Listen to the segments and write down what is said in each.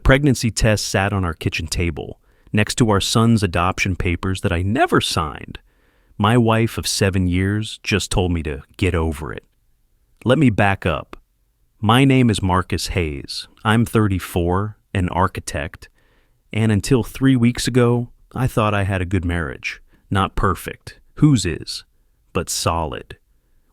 pregnancy test sat on our kitchen table, next to our son's adoption papers that I never signed. My wife of 7 years just told me to get over it. Let me back up. My name is Marcus Hayes. I'm 34, an architect, and until 3 weeks ago, I thought I had a good marriage. Not perfect. Whose is? But solid.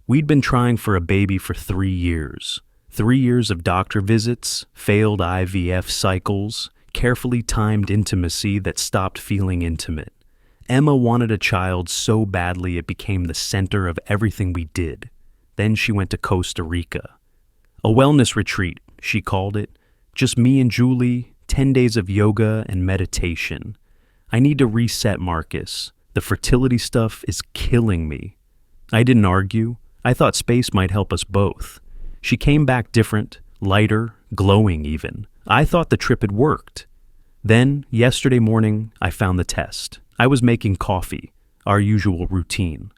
We'd been trying for a baby for 3 years. 3 years of doctor visits, failed IVF cycles, carefully timed intimacy that stopped feeling intimate. Emma wanted a child so badly it became the center of everything we did. Then she went to Costa Rica. A wellness retreat, she called it. Just me and Julie, 10 days of yoga and meditation. I need to reset, Marcus. The fertility stuff is killing me. I didn't argue. I thought space might help us both. She came back different, lighter, glowing even. I thought the trip had worked. Then, yesterday morning, I found the test. I was making coffee, our usual routine.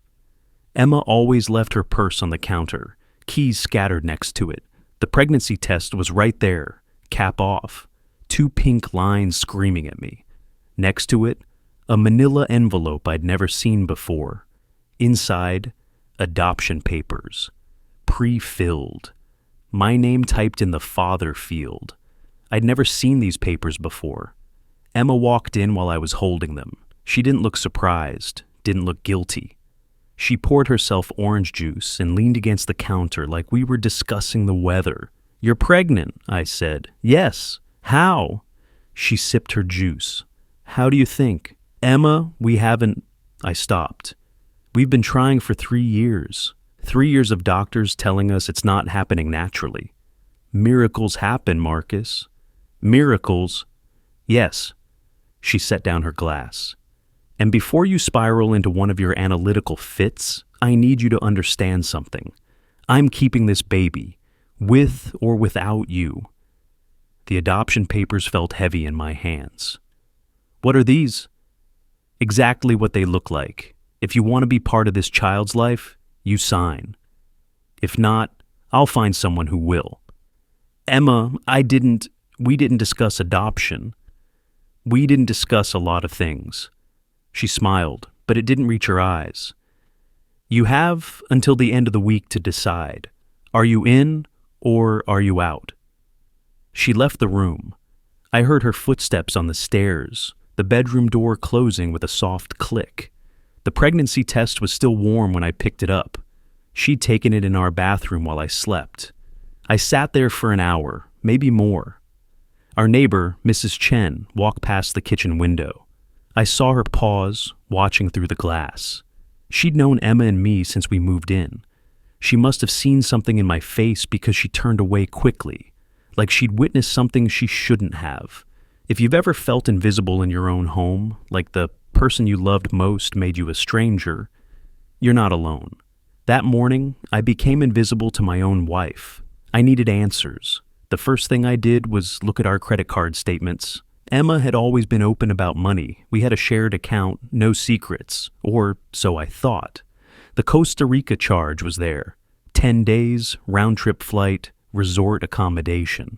Emma always left her purse on the counter, keys scattered next to it. The pregnancy test was right there, cap off. 2 pink lines screaming at me. Next to it, a manila envelope I'd never seen before. Inside, adoption papers. Pre-filled. My name typed in the father field. I'd never seen these papers before. Emma walked in while I was holding them. She didn't look surprised, didn't look guilty. She poured herself orange juice and leaned against the counter like we were discussing the weather. "You're pregnant," I said. "Yes. How?" She sipped her juice. "How do you think?" "Emma, we haven't—" I stopped. "We've been trying for 3 years. 3 years of doctors telling us it's not happening naturally. Miracles happen, Marcus." "Miracles?" "Yes." She set down her glass. "And before you spiral into one of your analytical fits, I need you to understand something. I'm keeping this baby, with or without you." The adoption papers felt heavy in my hands. "What are these?" "Exactly what they look like. If you want to be part of this child's life, you sign. If not, I'll find someone who will." "Emma, we didn't discuss adoption. We didn't discuss a lot of things." She smiled, but it didn't reach her eyes. "You have until the end of the week to decide. Are you in or are you out?" She left the room. I heard her footsteps on the stairs, the bedroom door closing with a soft click. The pregnancy test was still warm when I picked it up. She'd taken it in our bathroom while I slept. I sat there for an hour, maybe more. Our neighbor, Mrs. Chen, walked past the kitchen window. I saw her pause, watching through the glass. She'd known Emma and me since we moved in. She must have seen something in my face because she turned away quickly, like she'd witnessed something she shouldn't have. If you've ever felt invisible in your own home, like the person you loved most made you a stranger, you're not alone. That morning, I became invisible to my own wife. I needed answers. The first thing I did was look at our credit card statements. Emma had always been open about money. We had a shared account, no secrets, or so I thought. The Costa Rica charge was there. 10 days, round-trip flight, resort accommodation.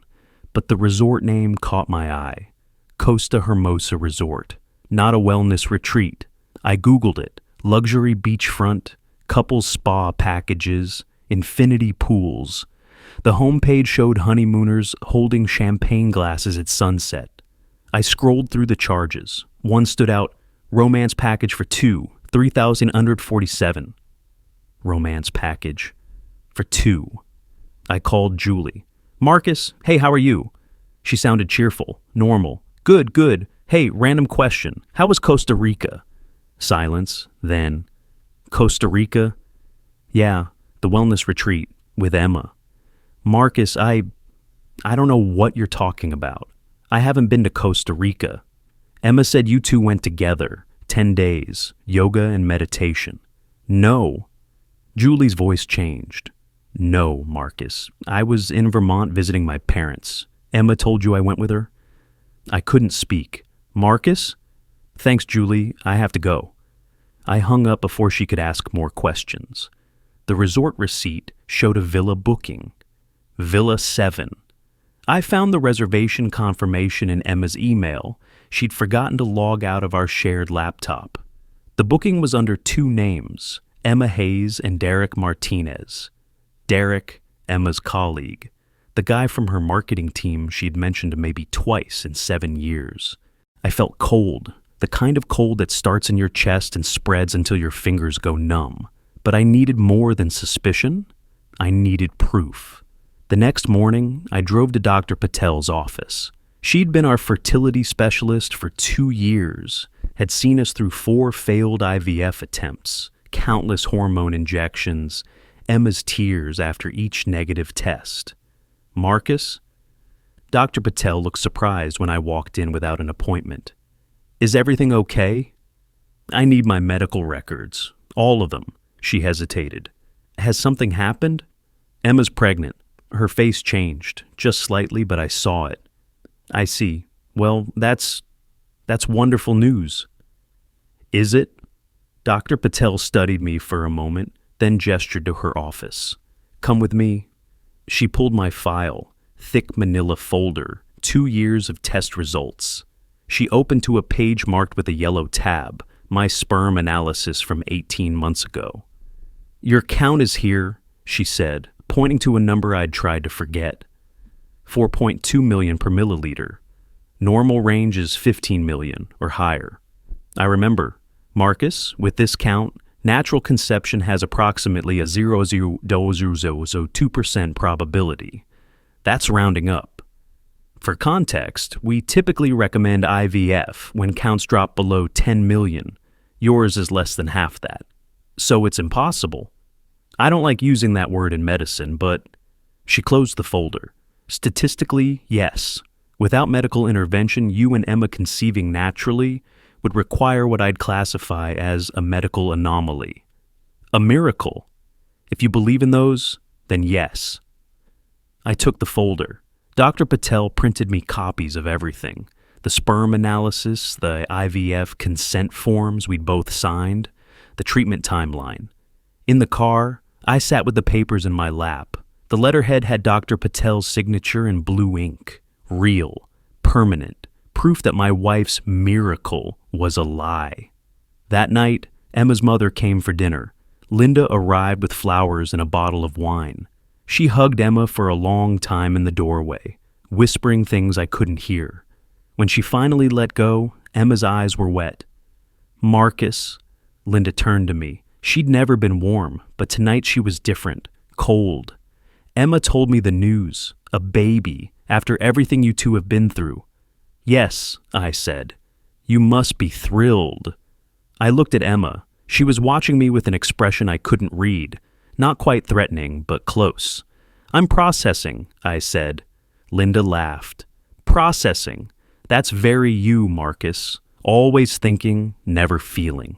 But the resort name caught my eye. Costa Hermosa Resort. Not a wellness retreat. I Googled it. Luxury beachfront, couples spa packages, infinity pools. The homepage showed honeymooners holding champagne glasses at sunset. I scrolled through the charges. One stood out, romance package for 2, $3,147. Romance package for 2. I called Julie. "Marcus, hey, how are you?" She sounded cheerful, normal. Good, good. Hey, random question. How was Costa Rica?" Silence, then, "Costa Rica?" "Yeah, the wellness retreat with Emma." "Marcus, I don't know what you're talking about. I haven't been to Costa Rica. Emma said you two went together, 10 days, yoga and meditation." "No." Julie's voice changed. "No, Marcus. I was in Vermont visiting my parents. Emma told you I went with her?" I couldn't speak. "Marcus?" "Thanks, Julie. I have to go." I hung up before she could ask more questions. The resort receipt showed a villa booking. Villa 7. I found the reservation confirmation in Emma's email. She'd forgotten to log out of our shared laptop. The booking was under two names, Emma Hayes and Derek Martinez. Derek, Emma's colleague, the guy from her marketing team she'd mentioned maybe twice in 7 years. I felt cold, the kind of cold that starts in your chest and spreads until your fingers go numb. But I needed more than suspicion. I needed proof. The next morning, I drove to Dr. Patel's office. She'd been our fertility specialist for 2 years, had seen us through 4 failed IVF attempts, countless hormone injections, Emma's tears after each negative test. Marcus? Dr. Patel looked surprised when I walked in without an appointment. Is everything okay? I need my medical records. All of them. She hesitated. Has something happened? Emma's pregnant. Her face changed, just slightly, but I saw it. I see. Well, that's wonderful news. Is it? Dr. Patel studied me for a moment, then gestured to her office. Come with me. She pulled my file, thick manila folder, 2 years of test results. She opened to a page marked with a yellow tab, my sperm analysis from 18 months ago. Your count is here, she said, pointing to a number I'd tried to forget. 4.2 million per milliliter. Normal range is 15 million or higher. I remember. Marcus, with this count, natural conception has approximately a 0.002% probability. That's rounding up. For context, we typically recommend IVF when counts drop below 10 million. Yours is less than half that. So it's impossible. I don't like using that word in medicine, but she closed the folder. Statistically, yes. Without medical intervention, you and Emma conceiving naturally would require what I'd classify as a medical anomaly. A miracle. If you believe in those, then yes. I took the folder. Dr. Patel printed me copies of everything. The sperm analysis, the IVF consent forms we'd both signed, the treatment timeline. In the car, I sat with the papers in my lap. The letterhead had Dr. Patel's signature in blue ink. Real. Permanent. Proof that my wife's miracle was a lie. That night, Emma's mother came for dinner. Linda arrived with flowers and a bottle of wine. She hugged Emma for a long time in the doorway, whispering things I couldn't hear. When she finally let go, Emma's eyes were wet. Marcus, Linda turned to me. She'd never been warm, but tonight she was different, cold. Emma told me the news, a baby, after everything you two have been through. Yes, I said. You must be thrilled. I looked at Emma. She was watching me with an expression I couldn't read. Not quite threatening, but close. I'm processing, I said. Linda laughed. Processing. That's very you, Marcus. Always thinking, never feeling.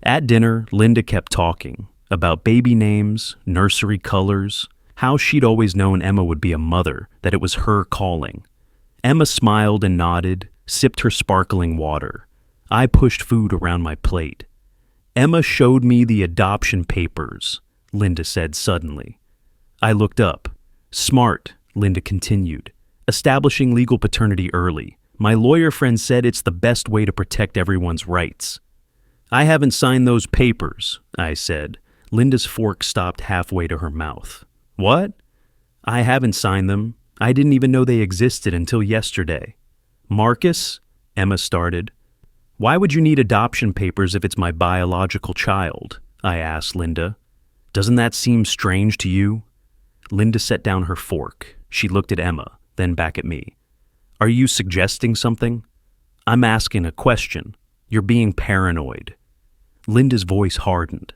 At dinner, Linda kept talking about baby names, nursery colors, how she'd always known Emma would be a mother, that it was her calling. Emma smiled and nodded, sipped her sparkling water. I pushed food around my plate. Emma showed me the adoption papers, Linda said suddenly. I looked up. Smart, Linda continued. Establishing legal paternity early. My lawyer friend said it's the best way to protect everyone's rights. I haven't signed those papers, I said. Linda's fork stopped halfway to her mouth. What? I haven't signed them. I didn't even know they existed until yesterday. Marcus, Emma started. Why would you need adoption papers if it's my biological child? I asked Linda. Doesn't that seem strange to you? Linda set down her fork. She looked at Emma, then back at me. Are you suggesting something? I'm asking a question. You're being paranoid. Linda's voice hardened.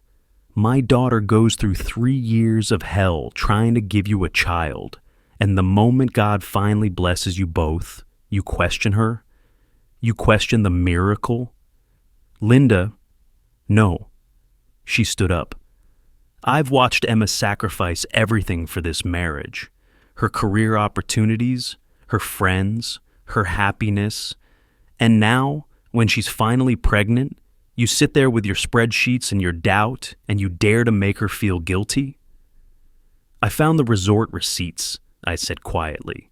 My daughter goes through 3 years of hell trying to give you a child, and the moment God finally blesses you both, you question her? You question the miracle? Linda, no. She stood up. I've watched Emma sacrifice everything for this marriage. Her career opportunities, her friends, her happiness, and now, when she's finally pregnant, you sit there with your spreadsheets and your doubt, and you dare to make her feel guilty? I found the resort receipts, I said quietly.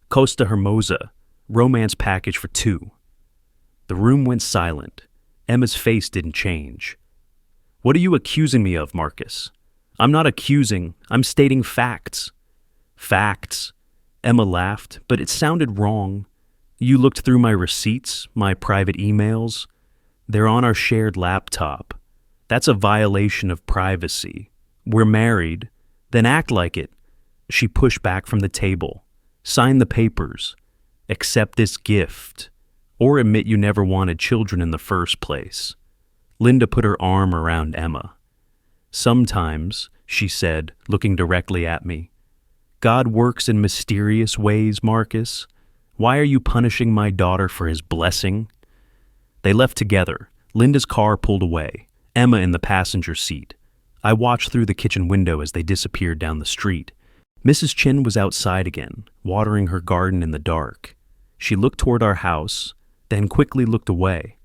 Costa Hermosa, romance package for two. The room went silent. Emma's face didn't change. What are you accusing me of, Marcus? I'm not accusing, I'm stating facts. Facts? Emma laughed, but it sounded wrong. You looked through my receipts, my private emails. They're on our shared laptop. That's a violation of privacy. We're married. Then act like it. She pushed back from the table. Sign the papers. Accept this gift. Or admit you never wanted children in the first place. Linda put her arm around Emma. Sometimes, she said, looking directly at me, God works in mysterious ways, Marcus. Why are you punishing my daughter for his blessing? They left together. Linda's car pulled away, Emma in the passenger seat. I watched through the kitchen window as they disappeared down the street. Mrs. Chin was outside again, watering her garden in the dark. She looked toward our house, then quickly looked away.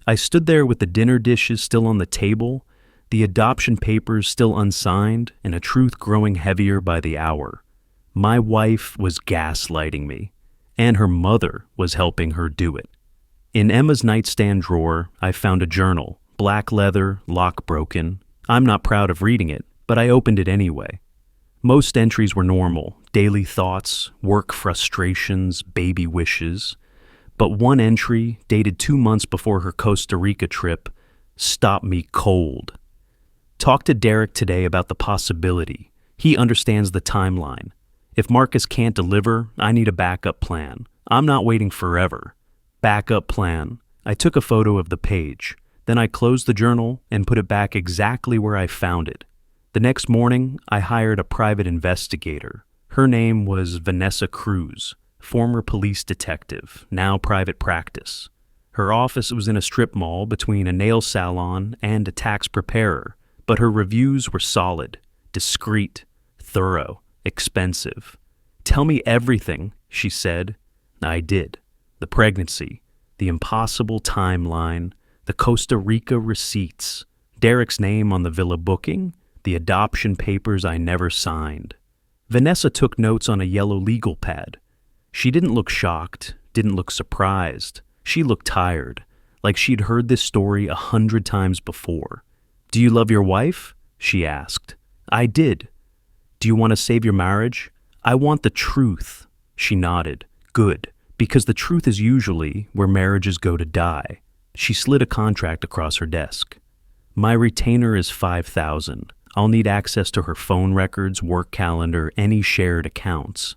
I stood there with the dinner dishes still on the table, the adoption papers still unsigned, and a truth growing heavier by the hour. My wife was gaslighting me, and her mother was helping her do it. In Emma's nightstand drawer, I found a journal, black leather, lock broken. I'm not proud of reading it, but I opened it anyway. Most entries were normal, daily thoughts, work frustrations, baby wishes. But one entry, dated 2 months before her Costa Rica trip, stopped me cold. Talk to Derek today about the possibility. He understands the timeline. If Marcus can't deliver, I need a backup plan. I'm not waiting forever. Backup plan. I took a photo of the page. Then I closed the journal and put it back exactly where I found it. The next morning, I hired a private investigator. Her name was Vanessa Cruz, former police detective, now private practice. Her office was in a strip mall between a nail salon and a tax preparer, but her reviews were solid, discreet, thorough, expensive. Tell me everything, she said. I did. The pregnancy, the impossible timeline, the Costa Rica receipts, Derek's name on the villa booking, the adoption papers I never signed. Vanessa took notes on a yellow legal pad. She didn't look shocked, didn't look surprised. She looked tired, like she'd heard this story 100 times before. Do you love your wife? She asked. I did. Do you want to save your marriage? I want the truth. She nodded. Good, because the truth is usually where marriages go to die. She slid a contract across her desk. My retainer is $5,000. I'll need access to her phone records, work calendar, any shared accounts.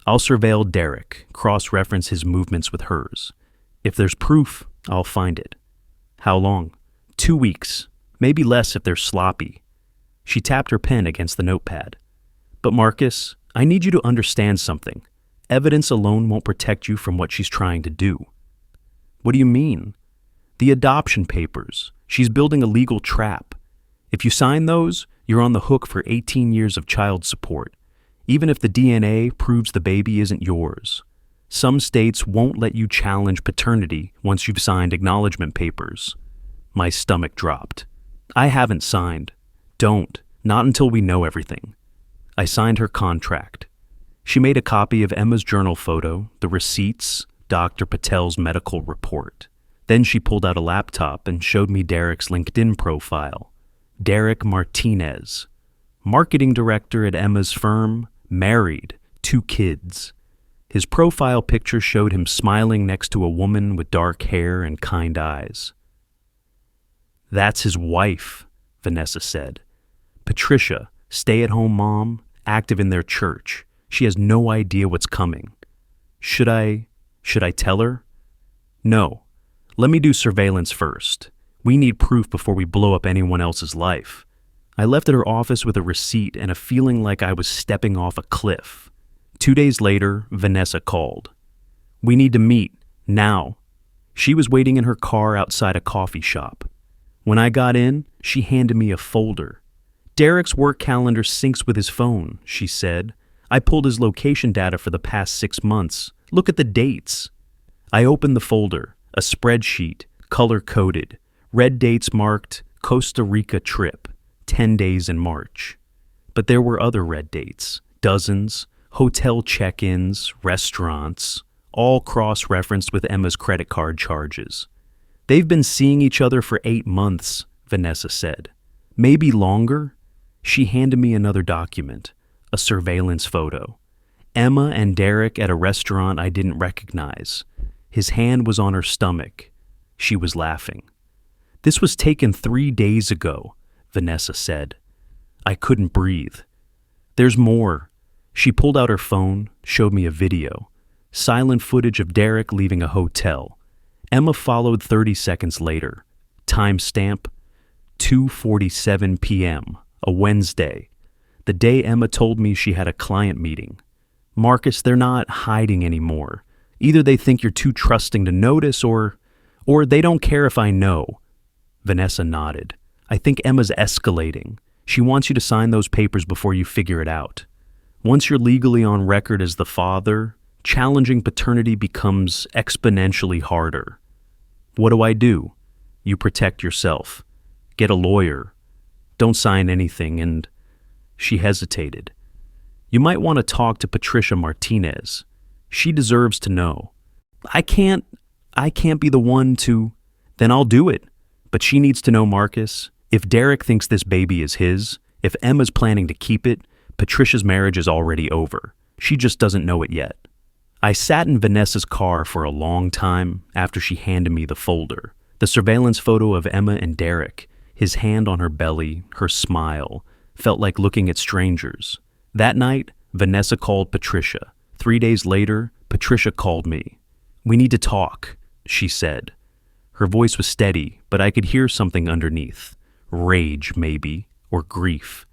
I'll surveil Derek, cross-reference his movements with hers. If there's proof, I'll find it. How long? 2 weeks. Maybe less if they're sloppy. She tapped her pen against the notepad. But Marcus, I need you to understand something. Evidence alone won't protect you from what she's trying to do. What do you mean? The adoption papers. She's building a legal trap. If you sign those, you're on the hook for 18 years of child support, even if the DNA proves the baby isn't yours. Some states won't let you challenge paternity once you've signed acknowledgement papers. My stomach dropped. I haven't signed. Don't. Not until we know everything. I signed her contract. She made a copy of Emma's journal photo, the receipts, Dr. Patel's medical report. Then she pulled out a laptop and showed me Derek's LinkedIn profile. Derek Martinez, marketing director at Emma's firm, married, 2 kids. His profile picture showed him smiling next to a woman with dark hair and kind eyes. That's his wife, Vanessa said. Patricia, stay-at-home mom, active in their church. She has no idea what's coming. Should I tell her? No. Let me do surveillance first. We need proof before we blow up anyone else's life. I left at her office with a receipt and a feeling like I was stepping off a cliff. 2 days later, Vanessa called. We need to meet, now. She was waiting in her car outside a coffee shop. When I got in, she handed me a folder. Derek's work calendar syncs with his phone, she said. I pulled his location data for the past 6 months. Look at the dates. I opened the folder, a spreadsheet, color-coded. Red dates marked Costa Rica trip, 10 days in March. But there were other red dates, dozens, Hotel check-ins, restaurants, all cross-referenced with Emma's credit card charges. They've been seeing each other for 8 months, Vanessa said. Maybe longer? She handed me another document, a surveillance photo. Emma and Derek at a restaurant I didn't recognize. His hand was on her stomach. She was laughing. This was taken 3 days ago, Vanessa said. I couldn't breathe. There's more. She pulled out her phone, showed me a video. Silent footage of Derek leaving a hotel. Emma followed 30 seconds later. Timestamp, 2:47 p.m., a Wednesday. The day Emma told me she had a client meeting. Marcus, they're not hiding anymore. Either they think you're too trusting to notice or they don't care if I know. Vanessa nodded. I think Emma's escalating. She wants you to sign those papers before you figure it out. Once you're legally on record as the father, challenging paternity becomes exponentially harder. What do? You protect yourself. Get a lawyer. Don't sign anything, and she hesitated. You might want to talk to Patricia Martinez. She deserves to know. I can't be the one to... Then I'll do it. But she needs to know, Marcus. If Derek thinks this baby is his, if Emma's planning to keep it, Patricia's marriage is already over. She just doesn't know it yet. I sat in Vanessa's car for a long time after she handed me the folder. The surveillance photo of Emma and Derek, his hand on her belly, her smile, felt like looking at strangers. That night, Vanessa called Patricia. 3 days later, Patricia called me. We need to talk, she said. Her voice was steady, but I could hear something underneath. Rage, maybe, or grief.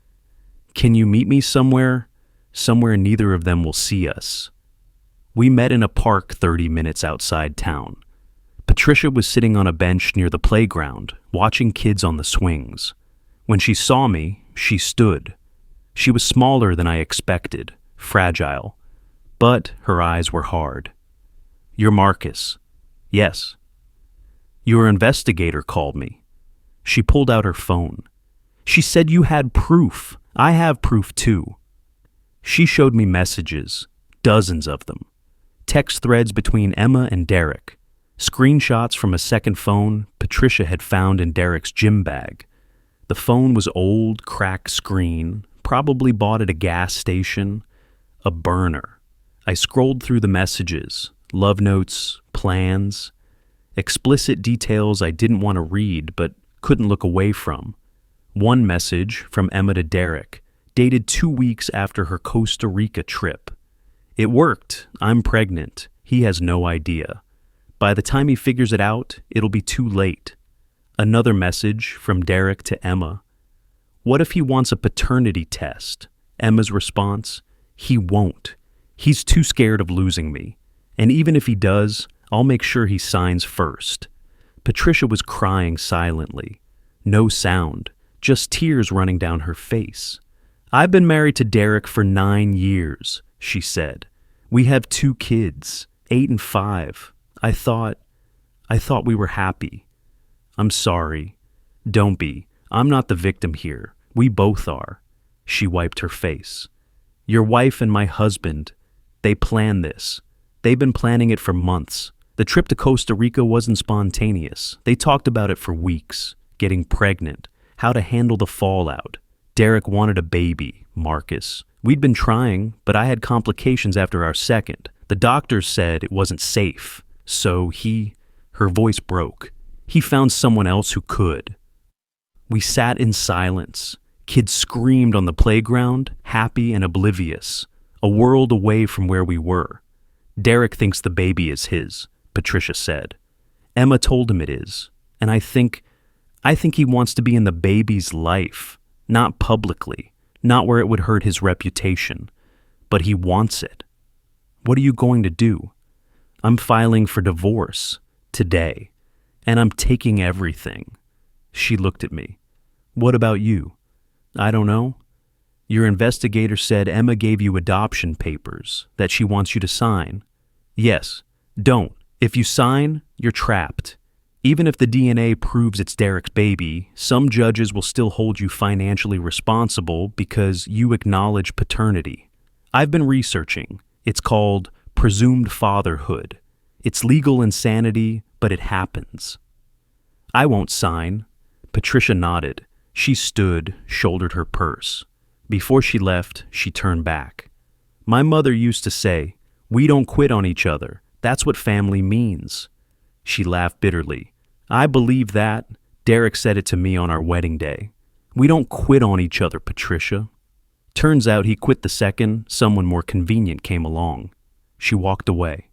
Can you meet me somewhere? Somewhere neither of them will see us. We met in a park 30 minutes outside town. Patricia was sitting on a bench near the playground, watching kids on the swings. When she saw me, she stood. She was smaller than I expected, fragile, but her eyes were hard. You're Marcus. Yes. Your investigator called me. She pulled out her phone. She said you had proof. I have proof too. She showed me messages, dozens of them. Text threads between Emma and Derek. Screenshots from a second phone Patricia had found in Derek's gym bag. The phone was old, cracked screen, probably bought at a gas station. A burner. I scrolled through the messages, love notes, plans, explicit details I didn't want to read but couldn't look away from. One message from Emma to Derek, dated 2 weeks after her Costa Rica trip. It worked. I'm pregnant. He has no idea. By the time he figures it out, it'll be too late. Another message from Derek to Emma. What if he wants a paternity test? Emma's response, he won't. He's too scared of losing me. And even if he does, I'll make sure he signs first. Patricia was crying silently. No sound, just tears running down her face. I've been married to Derek for 9 years, she said. We have 2 kids, 8 and 5. I thought we were happy. I'm sorry. Don't be. I'm not the victim here. We both are. She wiped her face. Your wife and my husband, they planned this. They've been planning it for months. The trip to Costa Rica wasn't spontaneous. They talked about it for weeks. Getting pregnant, how to handle the fallout. Derek wanted a baby, Marcus. We'd been trying, but I had complications after our second. The doctors said it wasn't safe. So her voice broke. He found someone else who could. We sat in silence. Kids screamed on the playground, happy and oblivious, a world away from where we were. Derek thinks the baby is his, Patricia said. Emma told him it is, and I think he wants to be in the baby's life, not publicly, not where it would hurt his reputation, but he wants it. What are you going to do? I'm filing for divorce today, and I'm taking everything. She looked at me. What about you? I don't know. Your investigator said Emma gave you adoption papers that she wants you to sign. Yes, don't. If you sign, you're trapped. Even if the DNA proves it's Derek's baby, some judges will still hold you financially responsible because you acknowledge paternity. I've been researching. It's called presumed fatherhood. It's legal insanity, but it happens. I won't sign. Patricia nodded. She stood, shouldered her purse. Before she left, she turned back. My mother used to say, "We don't quit on each other. That's what family means." She laughed bitterly. I believe that. Derek said it to me on our wedding day. We don't quit on each other, Patricia. Turns out he quit the second someone more convenient came along. She walked away.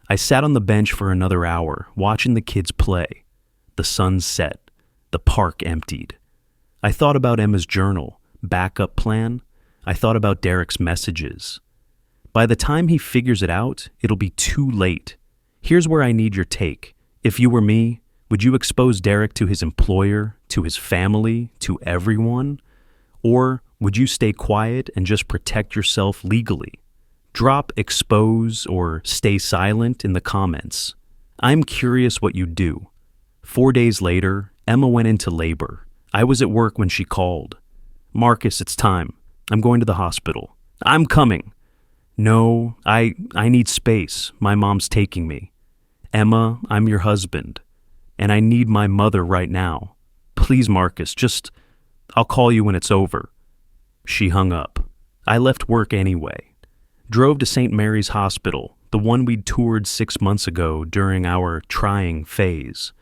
I sat on the bench for another hour, watching the kids play. The sun set. The park emptied. I thought about Emma's journal, backup plan. I thought about Derek's messages. By the time he figures it out, it'll be too late. Here's where I need your take. If you were me, would you expose Derek to his employer, to his family, to everyone? Or would you stay quiet and just protect yourself legally? Drop expose or stay silent in the comments. I'm curious what you'd do. 4 days later, Emma went into labor. I was at work when she called. Marcus, it's time. I'm going to the hospital. I'm coming. No, I need space. My mom's taking me. Emma, I'm your husband. And I need my mother right now. Please, Marcus, I'll call you when it's over. She hung up. I left work anyway. Drove to St. Mary's Hospital, the one we'd toured 6 months ago during our trying phase.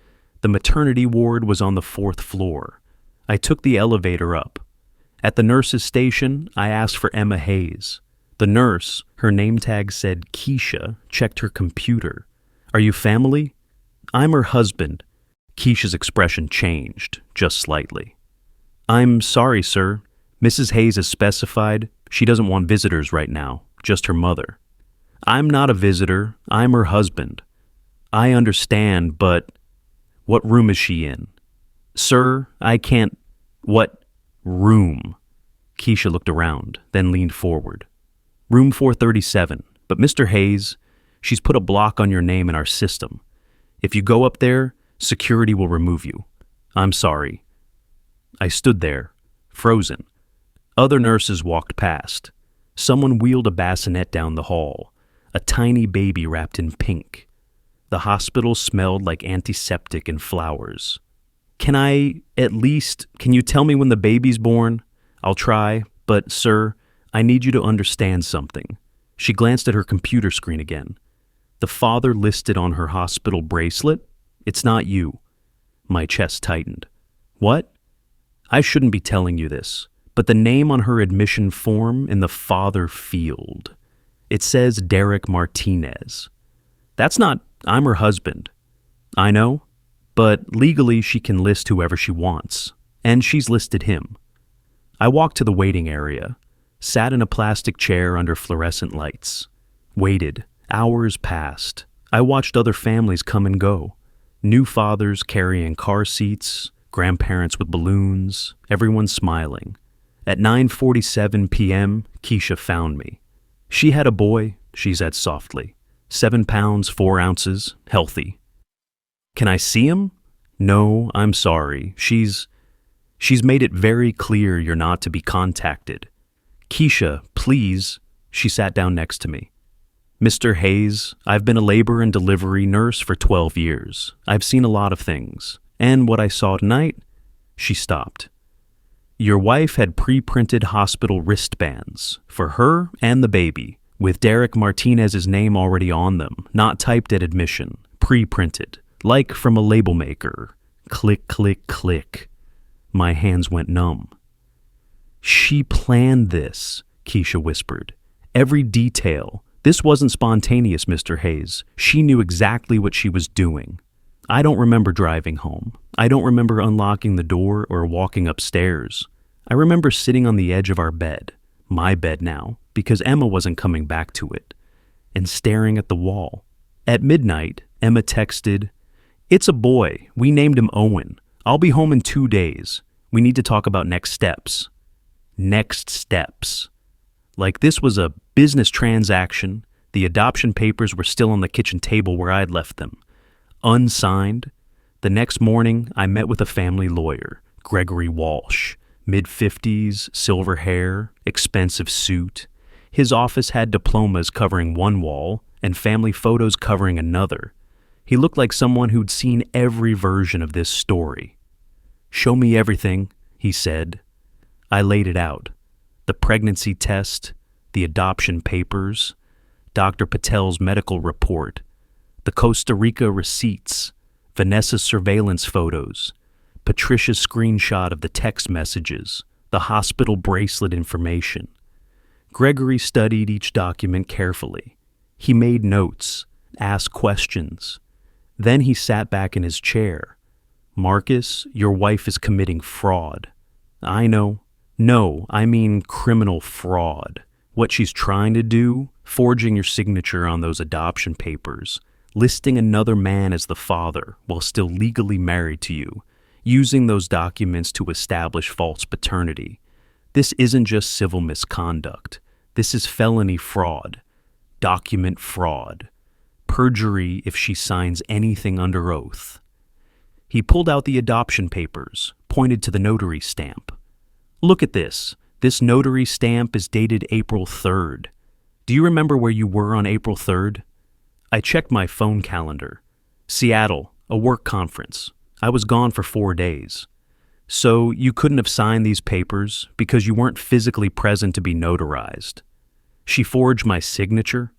The maternity ward was on the 4th floor. I took the elevator up. At the nurse's station, I asked for Emma Hayes. The nurse, her name tag said Keisha, checked her computer. Are you family? I'm her husband. Keisha's expression changed, just slightly. I'm sorry, sir. Mrs. Hayes has specified she doesn't want visitors right now, just her mother. I'm not a visitor. I'm her husband. I understand, but what room is she in? Sir, I can't. What room? Keisha looked around, then leaned forward. Room 437. But Mr. Hayes, she's put a block on your name in our system. If you go up there, security will remove you. I'm sorry. I stood there, frozen. Other nurses walked past. Someone wheeled a bassinet down the hall, a tiny baby wrapped in pink. The hospital smelled like antiseptic and flowers. Can you tell me when the baby's born? I'll try, but, sir, I need you to understand something. She glanced at her computer screen again. The father listed on her hospital bracelet? It's not you. My chest tightened. What? I shouldn't be telling you this, but the name on her admission form in the father field. It says Derek Martinez. I'm her husband. I know, but legally she can list whoever she wants, and she's listed him. I walked to the waiting area, sat in a plastic chair under fluorescent lights, waited. Hours passed. I watched other families come and go. New fathers carrying car seats, grandparents with balloons, everyone smiling. At 9:47 p.m., Keisha found me. She had a boy, she said softly. 7 pounds, 4 ounces, healthy. Can I see him? No, I'm sorry. She's made it very clear you're not to be contacted. Keisha, please. She sat down next to me. Mr. Hayes, I've been a labor and delivery nurse for 12 years. I've seen a lot of things. And what I saw tonight, she stopped. Your wife had pre-printed hospital wristbands for her and the baby, with Derek Martinez's name already on them, not typed at admission, pre-printed, like from a label maker. Click, click, click. My hands went numb. She planned this, Keisha whispered. Every detail. This wasn't spontaneous, Mr. Hayes. She knew exactly what she was doing. I don't remember driving home. I don't remember unlocking the door or walking upstairs. I remember sitting on the edge of our bed, my bed now, because Emma wasn't coming back to it, and staring at the wall. At midnight, Emma texted, "It's a boy. We named him Owen. I'll be home in 2 days. We need to talk about next steps." Next steps. Like this was a business transaction. The adoption papers were still on the kitchen table where I'd left them. Unsigned. The next morning, I met with a family lawyer, Gregory Walsh, mid-50s, silver hair, expensive suit. His office had diplomas covering one wall and family photos covering another. He looked like someone who'd seen every version of this story. "Show me everything," he said. I laid it out. The pregnancy test, the adoption papers, Dr. Patel's medical report, the Costa Rica receipts, Vanessa's surveillance photos, Patricia's screenshot of the text messages, the hospital bracelet information. Gregory studied each document carefully. He made notes, asked questions. Then he sat back in his chair. "Marcus, your wife is committing fraud." "I know." "No, I mean criminal fraud. What she's trying to do, forging your signature on those adoption papers, listing another man as the father while still legally married to you, using those documents to establish false paternity. This isn't just civil misconduct. This is felony fraud, document fraud, perjury if she signs anything under oath." He pulled out the adoption papers, pointed to the notary stamp. "Look at this. This notary stamp is dated April 3rd. Do you remember where you were on April 3rd? I checked my phone calendar. Seattle, a work conference. I was gone for 4 days. So you couldn't have signed these papers because you weren't physically present to be notarized. She forged my signature?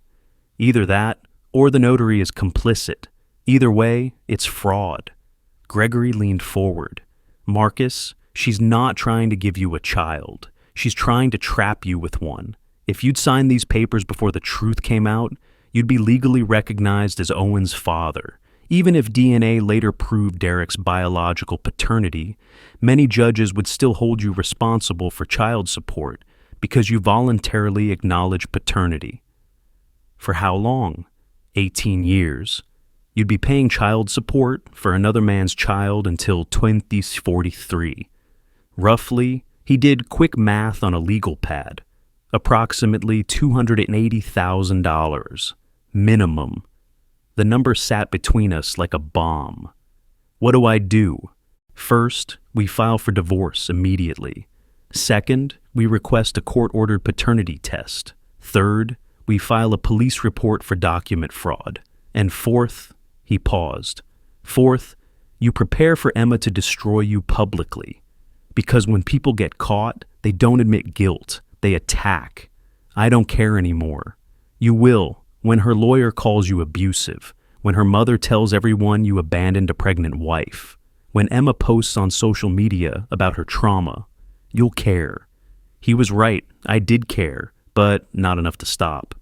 Either that, or the notary is complicit. Either way, it's fraud." Gregory leaned forward. "Marcus, she's not trying to give you a child. She's trying to trap you with one. If you'd signed these papers before the truth came out, you'd be legally recognized as Owen's father. Even if DNA later proved Derek's biological paternity, many judges would still hold you responsible for child support because you voluntarily acknowledged paternity. For how long? 18 years. You'd be paying child support for another man's child until 2043. Roughly, he did quick math on a legal pad. Approximately $280,000. Minimum. The number sat between us like a bomb. What do I do? First, we file for divorce immediately. Second, we request a court-ordered paternity test. Third, we file a police report for document fraud. And fourth, he paused. Fourth, you prepare for Emma to destroy you publicly. Because when people get caught, they don't admit guilt. They attack. I don't care anymore. You will, when her lawyer calls you abusive, when her mother tells everyone you abandoned a pregnant wife, when Emma posts on social media about her trauma, you'll care. He was right, I did care, but not enough to stop.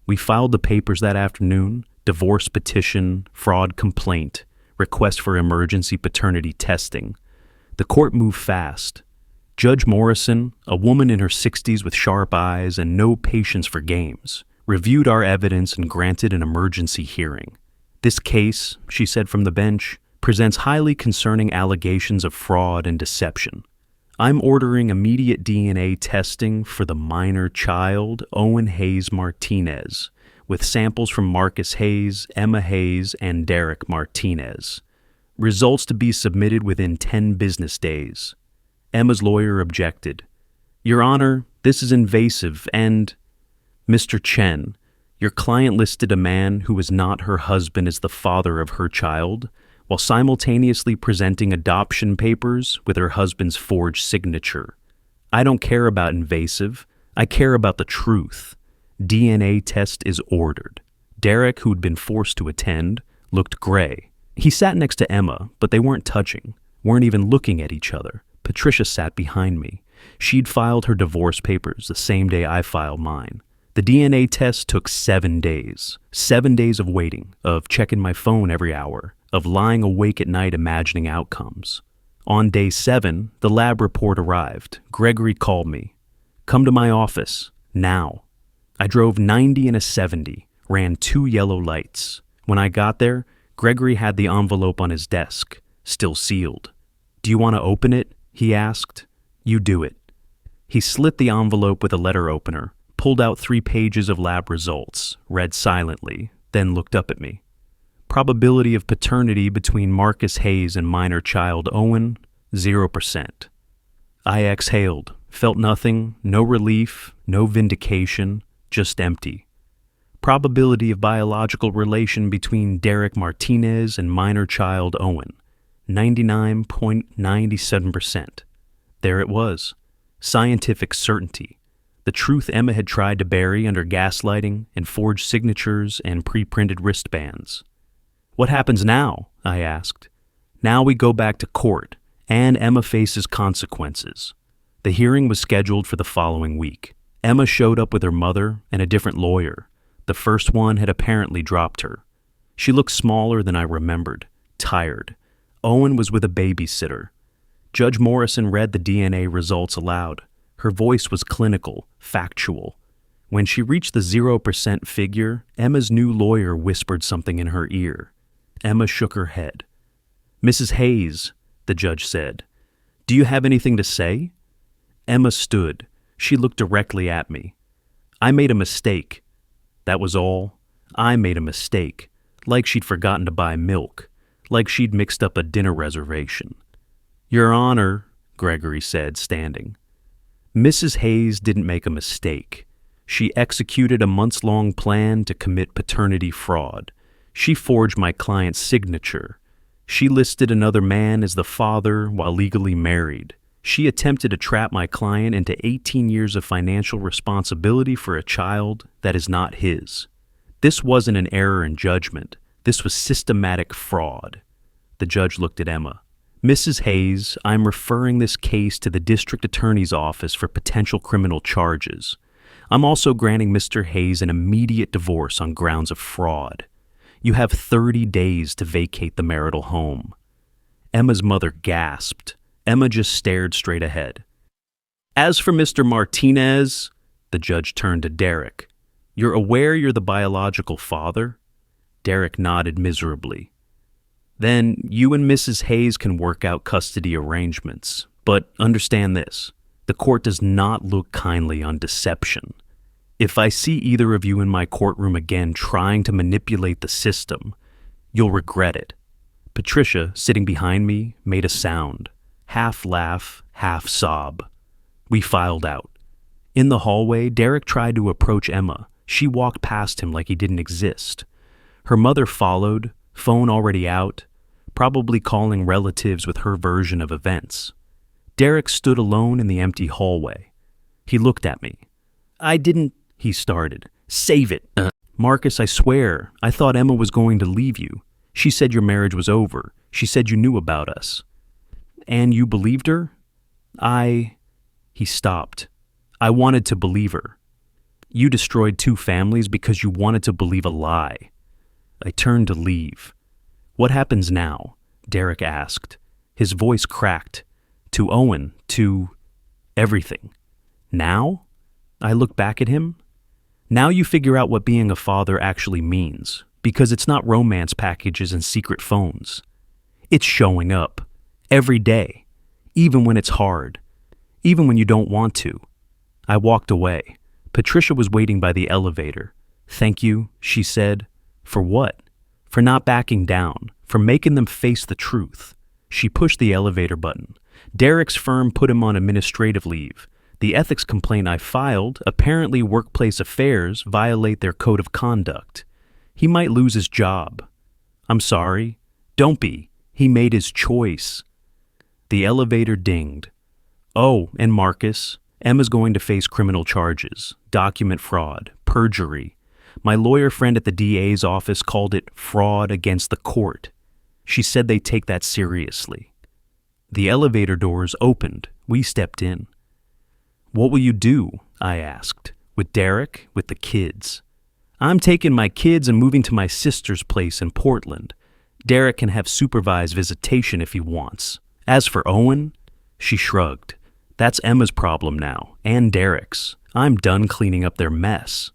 We filed the papers that afternoon, divorce petition, fraud complaint, request for emergency paternity testing. The court moved fast. Judge Morrison, a woman in her 60s with sharp eyes and no patience for games, reviewed our evidence and granted an emergency hearing. "This case," she said from the bench, "presents highly concerning allegations of fraud and deception. I'm ordering immediate DNA testing for the minor child, Owen Hayes Martinez, with samples from Marcus Hayes, Emma Hayes, and Derek Martinez. Results to be submitted within 10 business days." Emma's lawyer objected. "Your Honor, this is invasive and—" "Mr. Chen, your client listed a man who was not her husband as the father of her child, while simultaneously presenting adoption papers with her husband's forged signature. I don't care about invasive. I care about the truth. DNA test is ordered." Derek, who'd been forced to attend, looked gray. He sat next to Emma, but they weren't touching, weren't even looking at each other. Patricia sat behind me. She'd filed her divorce papers the same day I filed mine. The DNA test took 7 days. 7 days of waiting, of checking my phone every hour, of lying awake at night imagining outcomes. On day 7, the lab report arrived. Gregory called me. "Come to my office, now." I drove 90 and a 70, ran 2 yellow lights. When I got there, Gregory had the envelope on his desk, still sealed. "Do you want to open it?" he asked. "You do it." He slit the envelope with a letter opener, pulled out 3 pages of lab results, read silently, then looked up at me. "Probability of paternity between Marcus Hayes and minor child Owen, 0%. I exhaled, felt nothing, no relief, no vindication, just empty. Probability of biological relation between Derek Martinez and minor child Owen, 99.97%. There it was. Scientific certainty. The truth Emma had tried to bury under gaslighting and forged signatures and pre-printed wristbands. What happens now? I asked. Now we go back to court, and Emma faces consequences. The hearing was scheduled for the following week. Emma showed up with her mother and a different lawyer. The first one had apparently dropped her. She looked smaller than I remembered, tired. Owen was with a babysitter. Judge Morrison read the DNA results aloud. Her voice was clinical, factual. When she reached the 0% figure, Emma's new lawyer whispered something in her ear. Emma shook her head. "Mrs. Hayes," the judge said, "do you have anything to say?" Emma stood. She looked directly at me. "I made a mistake." That was all. I made a mistake. Like she'd forgotten to buy milk. Like she'd mixed up a dinner reservation. "Your Honor," Gregory said, standing. Mrs. Hayes didn't make a mistake. She executed a months-long plan to commit paternity fraud. She forged my client's signature. She listed another man as the father while legally married. She attempted to trap my client into 18 years of financial responsibility for a child that is not his. This wasn't an error in judgment. This was systematic fraud. The judge looked at Emma. "Mrs. Hayes, I'm referring this case to the district attorney's office for potential criminal charges. I'm also granting Mr. Hayes an immediate divorce on grounds of fraud. You have 30 days to vacate the marital home." Emma's mother gasped. Emma just stared straight ahead. "As for Mr. Martinez," the judge turned to Derek, "you're aware you're the biological father?" Derek nodded miserably. "Then you and Mrs. Hayes can work out custody arrangements. But understand this, the court does not look kindly on deception. If I see either of you in my courtroom again trying to manipulate the system, you'll regret it." Patricia, sitting behind me, made a sound. Half laugh, half sob. We filed out. In the hallway, Derek tried to approach Emma. She walked past him like he didn't exist. Her mother followed, phone already out, probably calling relatives with her version of events. Derek stood alone in the empty hallway. He looked at me. "I didn't," he started. "Save it." "Marcus, I swear, I thought Emma was going to leave you. She said your marriage was over. She said you knew about us." "And you believed her?" He stopped. "I wanted to believe her." "You destroyed 2 families because you wanted to believe a lie." I turned to leave. "What happens now?" Derek asked. His voice cracked. "To Owen, to everything." "Now?" I looked back at him. "Now you figure out what being a father actually means, because it's not romance packages and secret phones. It's showing up. Every day. Even when it's hard. Even when you don't want to." I walked away. Patricia was waiting by the elevator. "Thank you," she said. "For what?" "For not backing down. For making them face the truth." She pushed the elevator button. Derek's firm put him on administrative leave. The ethics complaint I filed, apparently workplace affairs, violate their code of conduct. He might lose his job. I'm sorry. Don't be. He made his choice. The elevator dinged. "Oh, and Marcus, Emma's going to face criminal charges, document fraud, perjury. My lawyer friend at the DA's office called it fraud against the court. She said they take that seriously." The elevator doors opened. We stepped in. "What will you do?" I asked. "With Derek? With the kids?" "I'm taking my kids and moving to my sister's place in Portland. Derek can have supervised visitation if he wants. As for Owen," she shrugged. "That's Emma's problem now, and Derek's. I'm done cleaning up their mess."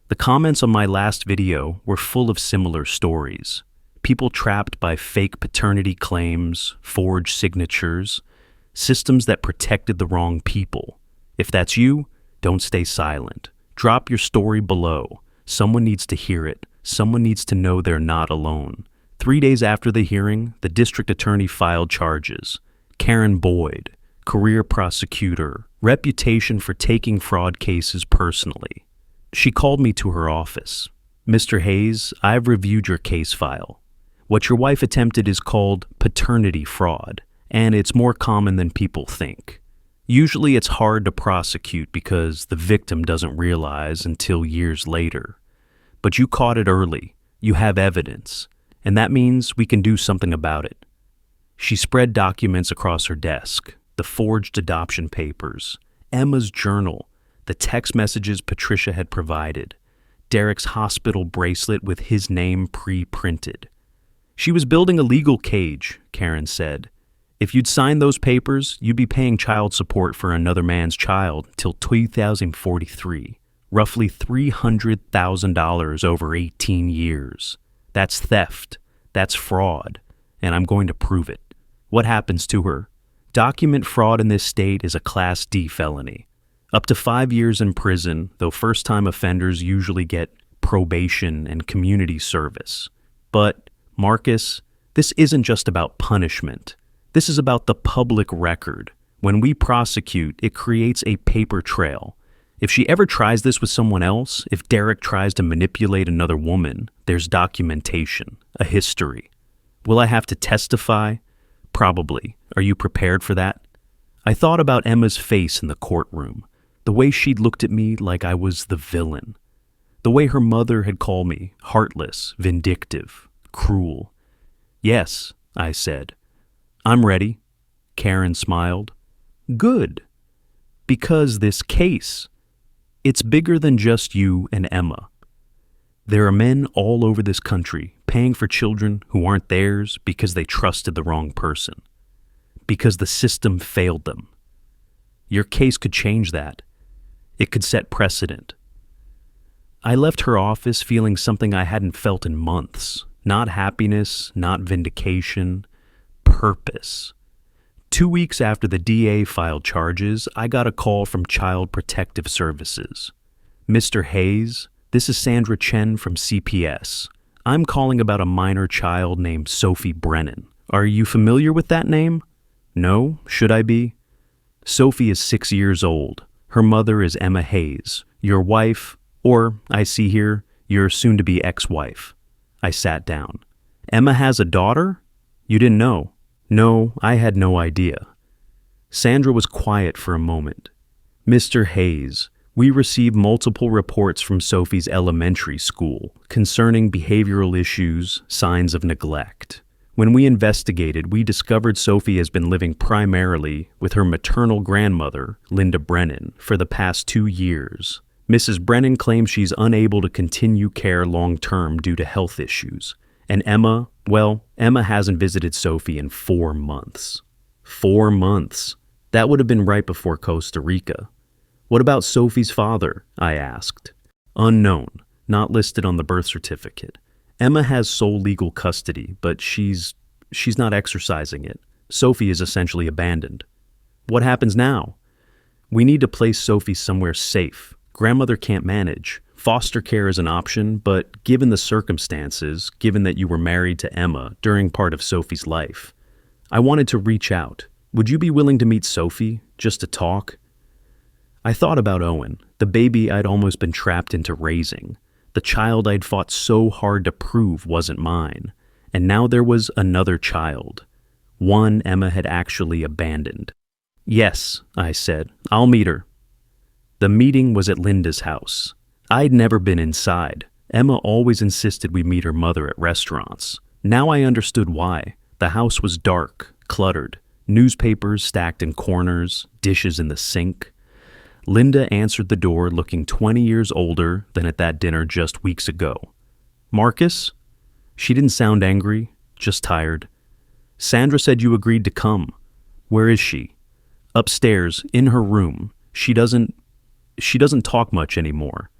The comments on my last video were full of similar stories. People trapped by fake paternity claims, forged signatures, systems that protected the wrong people. If that's you, don't stay silent. Drop your story below. Someone needs to hear it. Someone needs to know they're not alone. 3 days after the hearing, the district attorney filed charges. Karen Boyd, career prosecutor, reputation for taking fraud cases personally. She called me to her office. "Mr. Hayes, I've reviewed your case file. What your wife attempted is called paternity fraud, and it's more common than people think. Usually it's hard to prosecute because the victim doesn't realize until years later. But you caught it early. You have evidence, and that means we can do something about it." She spread documents across her desk: the forged adoption papers, Emma's journal, the text messages Patricia had provided, Derek's hospital bracelet with his name pre-printed. "She was building a legal cage," Karen said. "If you'd signed those papers, you'd be paying child support for another man's child till 2043, roughly $300,000 over 18 years. That's theft. That's fraud. And I'm going to prove it." What happens to her? Document fraud in this state is a Class D felony. Up to 5 years in prison, though first-time offenders usually get probation and community service. But, Marcus, this isn't just about punishment. This is about the public record. When we prosecute, it creates a paper trail. If she ever tries this with someone else, if Derek tries to manipulate another woman, there's documentation, a history. Will I have to testify? Probably. Are you prepared for that? I thought about Emma's face in the courtroom, the way she'd looked at me like I was the villain, the way her mother had called me heartless, vindictive, cruel. "Yes," I said. "I'm ready." Karen smiled. "Good. Because this case, it's bigger than just you and Emma. There are men all over this country paying for children who aren't theirs because they trusted the wrong person, because the system failed them. Your case could change that. It could set precedent." I left her office feeling something I hadn't felt in months. Not happiness, not vindication, purpose. 2 weeks after the DA filed charges, I got a call from Child Protective Services. "Mr. Hayes, this is Sandra Chen from CPS. I'm calling about a minor child named Sophie Brennan. Are you familiar with that name?" "No, should I be?" "Sophie is 6 years old. Her mother is Emma Hayes, your wife, or, I see here, your soon-to-be ex-wife." I sat down. "Emma has a daughter? You didn't know?" "No, I had no idea." Sandra was quiet for a moment. "Mr. Hayes, we received multiple reports from Sophie's elementary school concerning behavioral issues, signs of neglect. When we investigated, we discovered Sophie has been living primarily with her maternal grandmother, Linda Brennan, for the past 2 years. Mrs. Brennan claims she's unable to continue care long-term due to health issues. And Emma hasn't visited Sophie in 4 months. 4 months. That would have been right before Costa Rica. What about Sophie's father?" I asked. "Unknown, not listed on the birth certificate. Emma has sole legal custody, but she's not exercising it. Sophie is essentially abandoned." "What happens now?" "We need to place Sophie somewhere safe. Grandmother can't manage. Foster care is an option, but given the circumstances, given that you were married to Emma during part of Sophie's life, I wanted to reach out. Would you be willing to meet Sophie, just to talk?" I thought about Owen, the baby I'd almost been trapped into raising, the child I'd fought so hard to prove wasn't mine, and now there was another child, one Emma had actually abandoned. "Yes," I said, "I'll meet her." The meeting was at Linda's house. I'd never been inside. Emma always insisted we meet her mother at restaurants. Now I understood why. The house was dark, cluttered, newspapers stacked in corners, dishes in the sink. Linda answered the door looking 20 years older than at that dinner just weeks ago. "Marcus?" She didn't sound angry, just tired. "Sandra said you agreed to come. Where is she?" "Upstairs, in her room. She doesn't talk much anymore."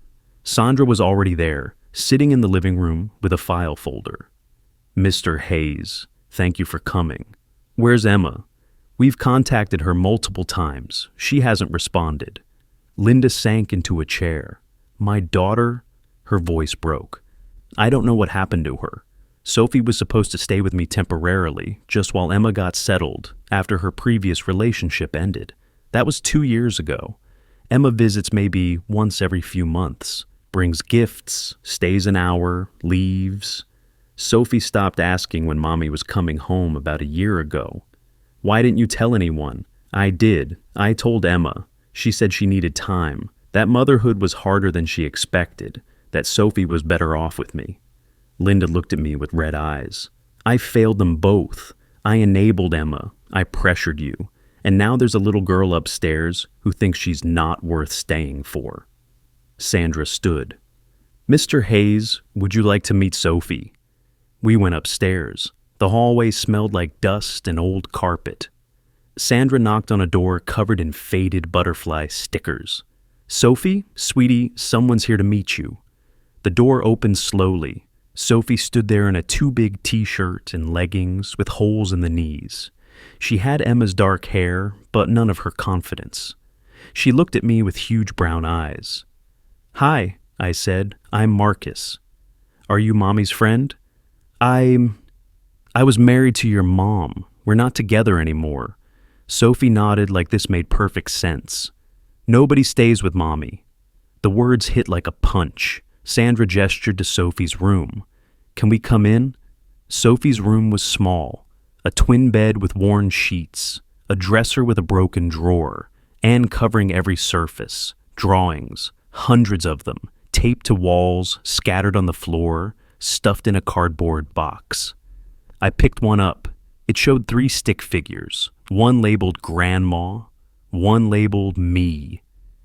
Sandra was already there, sitting in the living room with a file folder. "Mr. Hayes, thank you for coming. Where's Emma? We've contacted her multiple times. She hasn't responded." Linda sank into a chair. "My daughter?" Her voice broke. "I don't know what happened to her. Sophie was supposed to stay with me temporarily, just while Emma got settled after her previous relationship ended. That was 2 years ago. Emma visits maybe once every few months. Brings gifts, stays an hour, leaves. Sophie stopped asking when Mommy was coming home about a year ago. Why didn't you tell anyone? I did. I told Emma. She said she needed time. That motherhood was harder than she expected. That Sophie was better off with me. Linda looked at me with red eyes. I failed them both. I enabled Emma. I pressured you. And now there's a little girl upstairs who thinks she's not worth staying for. Sandra stood. Mr. Hayes, would you like to meet Sophie? We went upstairs. The hallway smelled like dust and old carpet. Sandra knocked on a door covered in faded butterfly stickers. Sophie, sweetie, someone's here to meet you. The door opened slowly. Sophie stood there in a too-big t-shirt and leggings with holes in the knees. She had Emma's dark hair, but none of her confidence. She looked at me with huge brown eyes. Hi, I said. I'm Marcus. Are you Mommy's friend? I was married to your mom. We're not together anymore. Sophie nodded like this made perfect sense. Nobody stays with Mommy. The words hit like a punch. Sandra gestured to Sophie's room. Can we come in? Sophie's room was small. A twin bed with worn sheets. A dresser with a broken drawer. And covering every surface. Drawings. Hundreds of them. Taped to walls, scattered on the floor, stuffed in a cardboard box. I picked one up. It showed 3 stick figures. One labeled Grandma, one labeled Me,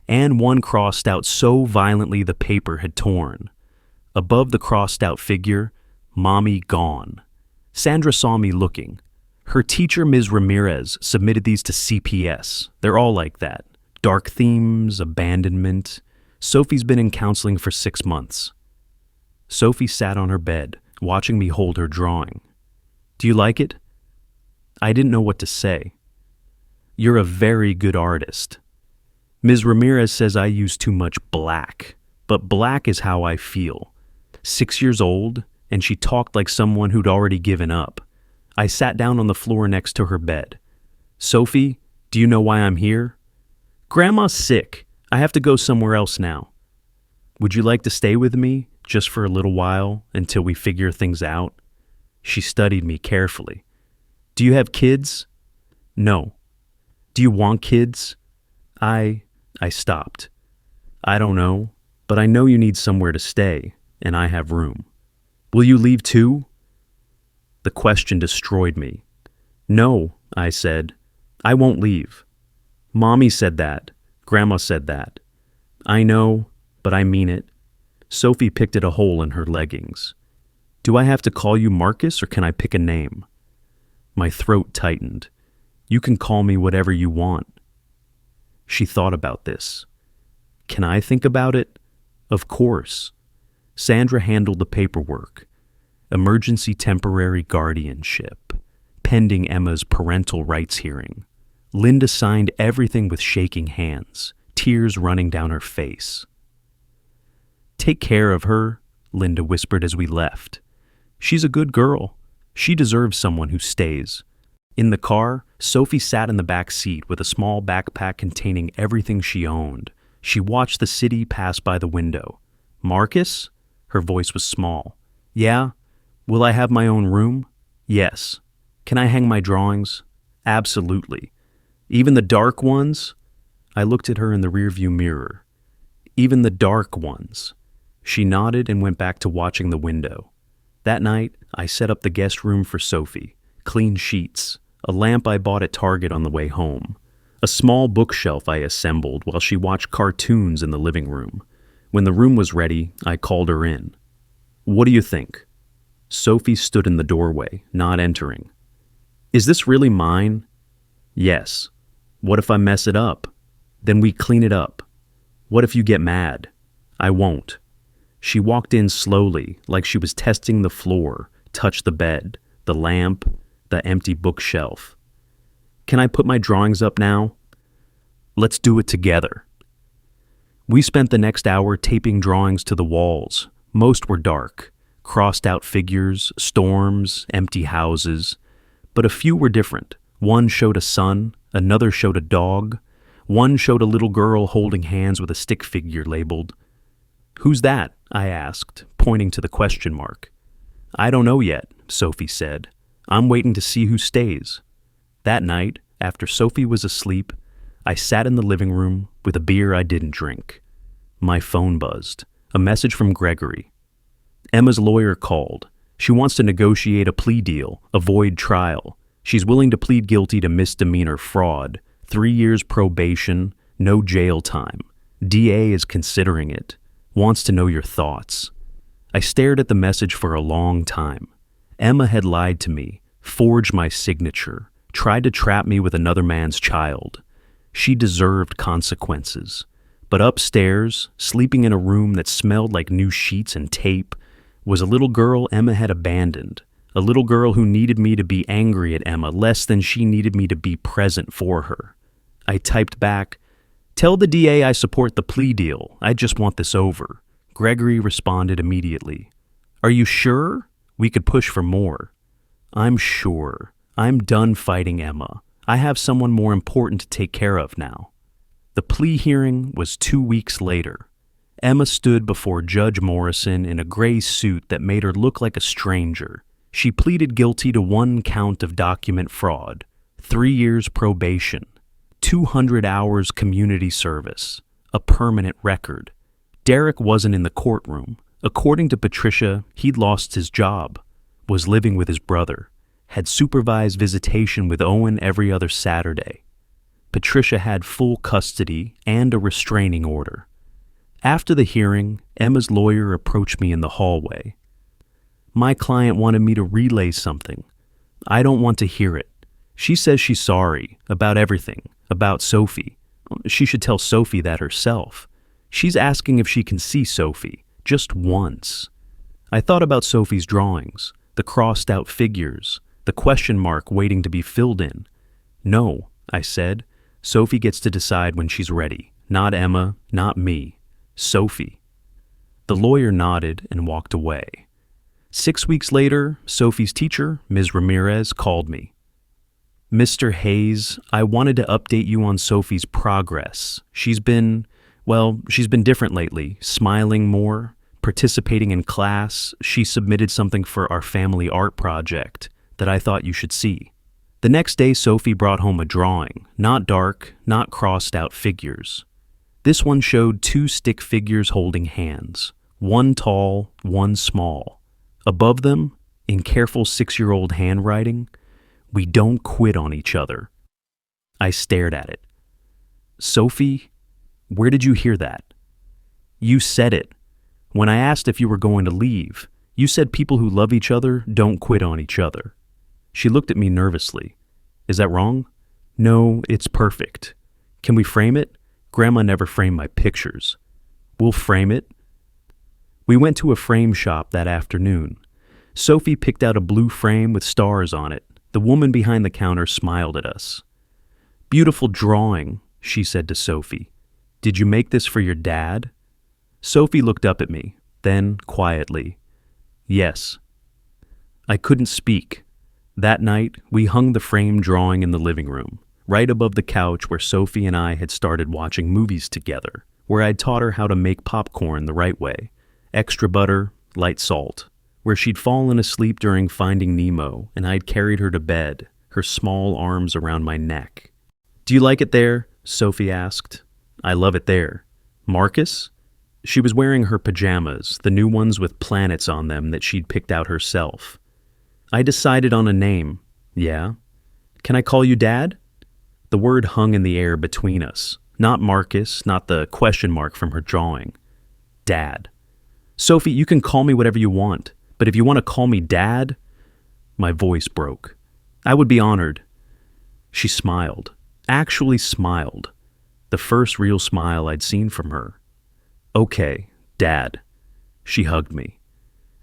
and one crossed out so violently the paper had torn. Above the crossed out figure, Mommy gone. Sandra saw me looking. Her teacher, Ms. Ramirez, submitted these to CPS. They're all like that. Dark themes, abandonment. Sophie's been in counseling for 6 months. Sophie sat on her bed, watching me hold her drawing. Do you like it? I didn't know what to say. You're a very good artist. Ms. Ramirez says I use too much black, but black is how I feel. 6 years old, and she talked like someone who'd already given up. I sat down on the floor next to her bed. Sophie, do you know why I'm here? Grandma's sick. I have to go somewhere else now. Would you like to stay with me, just for a little while, until we figure things out? She studied me carefully. Do you have kids? No. Do you want kids? I stopped. I don't know, but I know you need somewhere to stay, and I have room. Will you leave too? The question destroyed me. No, I said. I won't leave. Mommy said that. Grandma said that. I know, but I mean it. Sophie picked at a hole in her leggings. Do I have to call you Marcus, or can I pick a name? My throat tightened. You can call me whatever you want. She thought about this. Can I think about it? Of course. Sandra handled the paperwork. Emergency temporary guardianship. Pending Emma's parental rights hearing. Linda signed everything with shaking hands, tears running down her face. Take care of her, Linda whispered as we left. She's a good girl. She deserves someone who stays. In the car, Sophie sat in the back seat with a small backpack containing everything she owned. She watched the city pass by the window. Marcus? Her voice was small. Yeah? Will I have my own room? Yes. Can I hang my drawings? Absolutely. Even the dark ones? I looked at her in the rearview mirror. Even the dark ones. She nodded and went back to watching the window. That night, I set up the guest room for Sophie. Clean sheets. A lamp I bought at Target on the way home. A small bookshelf I assembled while she watched cartoons in the living room. When the room was ready, I called her in. What do you think? Sophie stood in the doorway, not entering. Is this really mine? Yes. What if I mess it up? Then we clean it up. What if you get mad? I won't. She walked in slowly, like she was testing the floor, touched the bed, the lamp, the empty bookshelf. Can I put my drawings up now? Let's do it together. We spent the next hour taping drawings to the walls. Most were dark, crossed out figures, storms, empty houses. But a few were different. One showed a sun, another showed a dog. One showed a little girl holding hands with a stick figure labeled, "Who's that?" I asked, pointing to the question mark. "I don't know yet," Sophie said. "I'm waiting to see who stays." That night, after Sophie was asleep, I sat in the living room with a beer I didn't drink. My phone buzzed. A message from Gregory. Emma's lawyer called. She wants to negotiate a plea deal, avoid trial. She's willing to plead guilty to misdemeanor fraud, 3 years probation, no jail time. DA is considering it. Wants to know your thoughts. I stared at the message for a long time. Emma had lied to me, forged my signature, tried to trap me with another man's child. She deserved consequences. But upstairs, sleeping in a room that smelled like new sheets and tape, was a little girl Emma had abandoned, a little girl who needed me to be angry at Emma less than she needed me to be present for her. I typed back, "Tell the DA I support the plea deal. I just want this over." Gregory responded immediately. "Are you sure? We could push for more." "I'm sure. I'm done fighting Emma. I have someone more important to take care of now." The plea hearing was 2 weeks later. Emma stood before Judge Morrison in a gray suit that made her look like a stranger. She pleaded guilty to 1 count of document fraud, 3 years probation, 200 hours community service, a permanent record. Derek wasn't in the courtroom. According to Patricia, he'd lost his job, was living with his brother, had supervised visitation with Owen every other Saturday. Patricia had full custody and a restraining order. After the hearing, Emma's lawyer approached me in the hallway. "My client wanted me to relay something. I don't want to hear it. She says she's sorry about everything, about Sophie. She should tell Sophie that herself. She's asking if she can see Sophie, just once." I thought about Sophie's drawings, the crossed-out figures, the question mark waiting to be filled in. "No," I said. "Sophie gets to decide when she's ready. Not Emma, not me. Sophie." The lawyer nodded and walked away. 6 weeks later, Sophie's teacher, Ms. Ramirez, called me. "Mr. Hayes, I wanted to update you on Sophie's progress. She's been different lately, smiling more, participating in class. She submitted something for our family art project that I thought you should see." The next day, Sophie brought home a drawing, not dark, not crossed out figures. This one showed 2 stick figures holding hands, one tall, one small. Above them, in careful 6-year-old handwriting, "We don't quit on each other." I stared at it. "Sophie, where did you hear that?" "You said it. When I asked if you were going to leave, you said people who love each other don't quit on each other." She looked at me nervously. "Is that wrong?" "No, it's perfect. Can we frame it? Grandma never framed my pictures." "We'll frame it." We went to a frame shop that afternoon. Sophie picked out a blue frame with stars on it. The woman behind the counter smiled at us. "Beautiful drawing," she said to Sophie. "Did you make this for your dad?" Sophie looked up at me, then quietly, "Yes." I couldn't speak. That night, we hung the framed drawing in the living room, right above the couch where Sophie and I had started watching movies together, where I'd taught her how to make popcorn the right way, extra butter, light salt, where she'd fallen asleep during Finding Nemo and I'd carried her to bed, her small arms around my neck. "Do you like it there?" Sophie asked. "I love it there." "Marcus?" She was wearing her pajamas, the new ones with planets on them that she'd picked out herself. "I decided on a name." "Yeah?" "Can I call you Dad?" The word hung in the air between us. Not Marcus, not the question mark from her drawing. Dad. "Sophie, you can call me whatever you want, but if you want to call me Dad..." My voice broke. "I would be honored." She smiled. Actually smiled. The first real smile I'd seen from her. "Okay, Dad." She hugged me.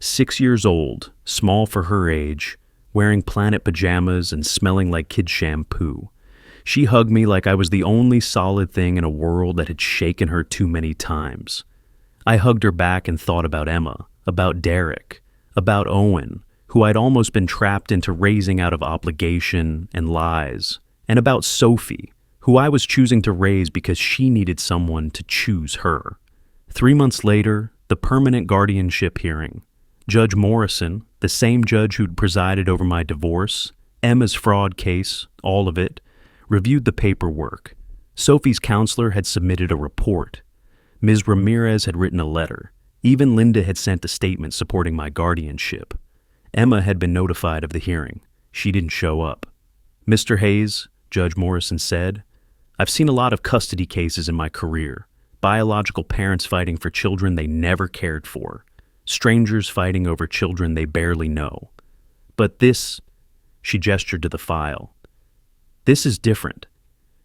6 years old, small for her age, wearing planet pajamas and smelling like kid shampoo. She hugged me like I was the only solid thing in a world that had shaken her too many times. I hugged her back and thought about Emma, about Derek, about Owen, who I'd almost been trapped into raising out of obligation and lies, and about Sophie, who I was choosing to raise because she needed someone to choose her. 3 months later, the the permanent guardianship hearing. Judge Morrison, the same judge who'd presided over my divorce, Emma's fraud case, all of it, reviewed the paperwork. Sophie's counselor had submitted a report. Ms. Ramirez had written a letter. Even Linda had sent a statement supporting my guardianship. Emma had been notified of the hearing. She didn't show up. Mr. Hayes, Judge Morrison said, I've seen a lot of custody cases in my career. Biological parents fighting for children they never cared for. Strangers fighting over children they barely know. But this, she gestured to the file, this is different.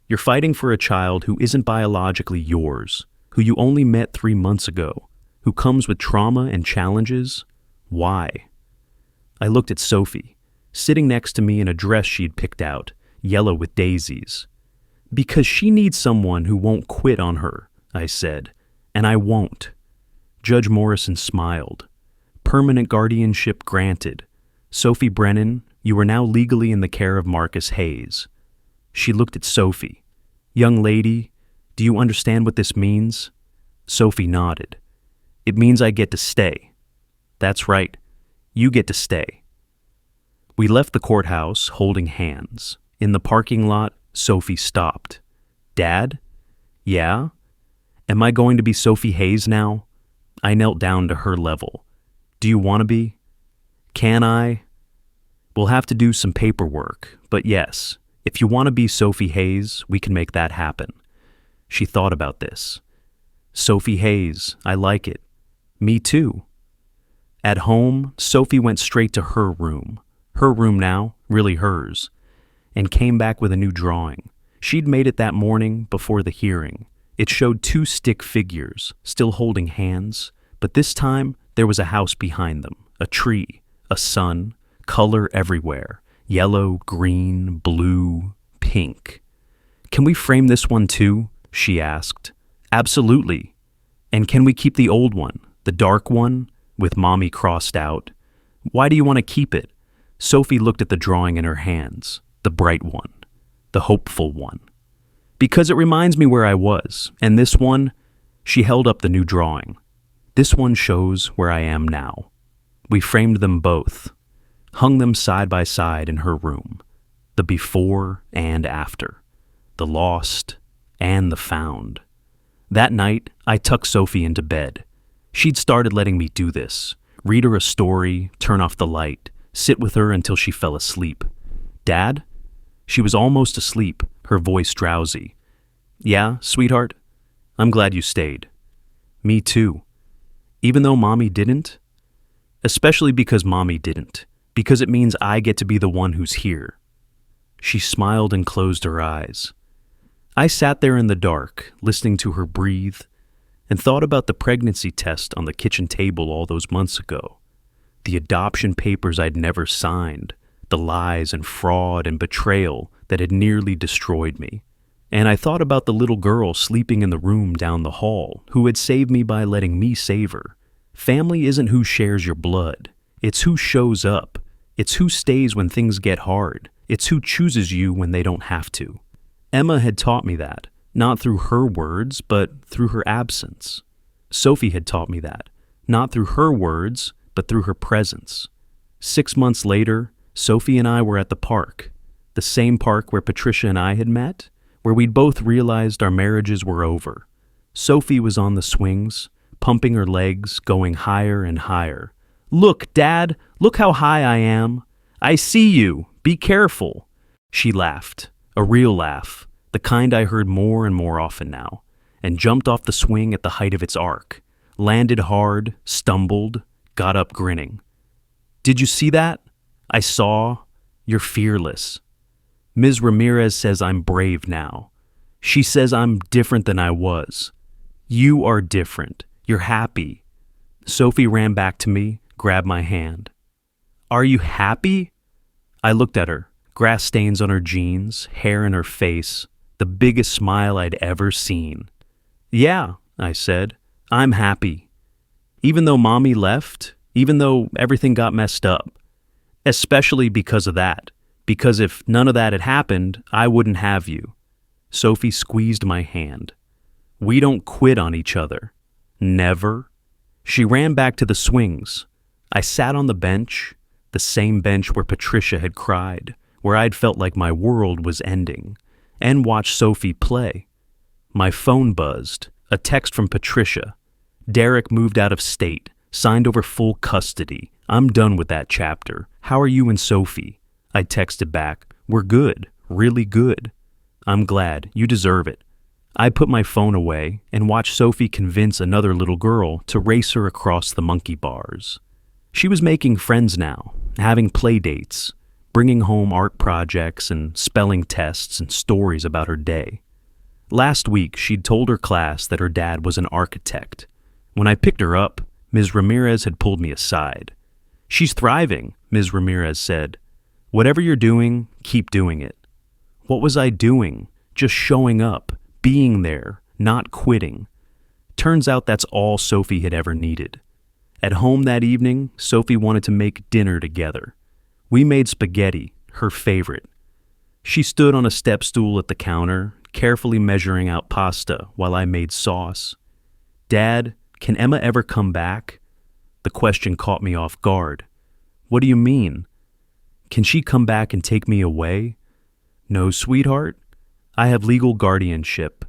You're fighting for a child who isn't biologically yours, who you only met 3 months ago, who comes with trauma and challenges. Why? I looked at Sophie, sitting next to me in a dress she'd picked out, yellow with daisies. Because she needs someone who won't quit on her, I said, and I won't. Judge Morrison smiled. Permanent guardianship granted. Sophie Brennan, you are now legally in the care of Marcus Hayes. She looked at Sophie. Young lady, do you understand what this means? Sophie nodded. It means I get to stay. That's right. You get to stay. We left the courthouse holding hands. In the parking lot, Sophie stopped. Dad? Yeah? Am I going to be Sophie Hayes now? I knelt down to her level. Do you want to be? Can I? We'll have to do some paperwork, but yes, if you want to be Sophie Hayes, we can make that happen. She thought about this. Sophie Hayes, I like it. Me too. At home, Sophie went straight to her room now, really hers, and came back with a new drawing. She'd made it that morning before the hearing. It showed 2 stick figures, still holding hands, but this time there was a house behind them, a tree, a sun, color everywhere, yellow, green, blue, pink. Can we frame this one too? She asked. Absolutely. And can we keep the old one, the dark one, with Mommy crossed out? Why do you want to keep it? Sophie looked at the drawing in her hands, the bright one, the hopeful one. Because it reminds me where I was, and this one, she held up the new drawing. This one shows where I am now. We framed them both, hung them side by side in her room, the before and after, the lost and the found. That night, I tucked Sophie into bed. She'd started letting me do this, read her a story, turn off the light, sit with her until she fell asleep. Dad? She was almost asleep, her voice drowsy. Yeah, sweetheart? I'm glad you stayed. Me too. Even though Mommy didn't? Especially because Mommy didn't. Because it means I get to be the one who's here. She smiled and closed her eyes. I sat there in the dark, listening to her breathe, and thought about the pregnancy test on the kitchen table all those months ago. The adoption papers I'd never signed, the lies and fraud and betrayal that had nearly destroyed me. And I thought about the little girl sleeping in the room down the hall who had saved me by letting me save her. Family isn't who shares your blood. It's who shows up. It's who stays when things get hard. It's who chooses you when they don't have to. Emma had taught me that, not through her words, but through her absence. Sophie had taught me that, not through her words, but through her presence. 6 months later, Sophie and I were at the park, the same park where Patricia and I had met, where we'd both realized our marriages were over. Sophie was on the swings, pumping her legs, going higher and higher. Look, Dad, look how high I am. I see you. Be careful. She laughed, a real laugh, the kind I heard more and more often now, and jumped off the swing at the height of its arc, landed hard, stumbled, got up grinning. Did you see that? I saw. You're fearless. Ms. Ramirez says I'm brave now. She says I'm different than I was. You are different. You're happy. Sophie ran back to me, grabbed my hand. Are you happy? I looked at her, grass stains on her jeans, hair in her face, the biggest smile I'd ever seen. Yeah, I said, I'm happy. Even though Mommy left, even though everything got messed up. Especially because of that. Because if none of that had happened, I wouldn't have you. Sophie squeezed my hand. We don't quit on each other. Never. She ran back to the swings. I sat on the bench, the same bench where Patricia had cried, where I'd felt like my world was ending, and watched Sophie play. My phone buzzed, a text from Patricia. Derek moved out of state, signed over full custody. I'm done with that chapter. How are you and Sophie? I texted back, we're good, really good. I'm glad, you deserve it. I put my phone away and watched Sophie convince another little girl to race her across the monkey bars. She was making friends now, having play dates, bringing home art projects and spelling tests and stories about her day. Last week, she'd told her class that her dad was an architect. When I picked her up, Ms. Ramirez had pulled me aside. She's thriving, Ms. Ramirez said. Whatever you're doing, keep doing it. What was I doing? Just showing up, being there, not quitting. Turns out that's all Sophie had ever needed. At home that evening, Sophie wanted to make dinner together. We made spaghetti, her favorite. She stood on a step stool at the counter, carefully measuring out pasta while I made sauce. Dad, can Emma ever come back? The question caught me off guard. What do you mean? Can she come back and take me away? No, sweetheart. I have legal guardianship.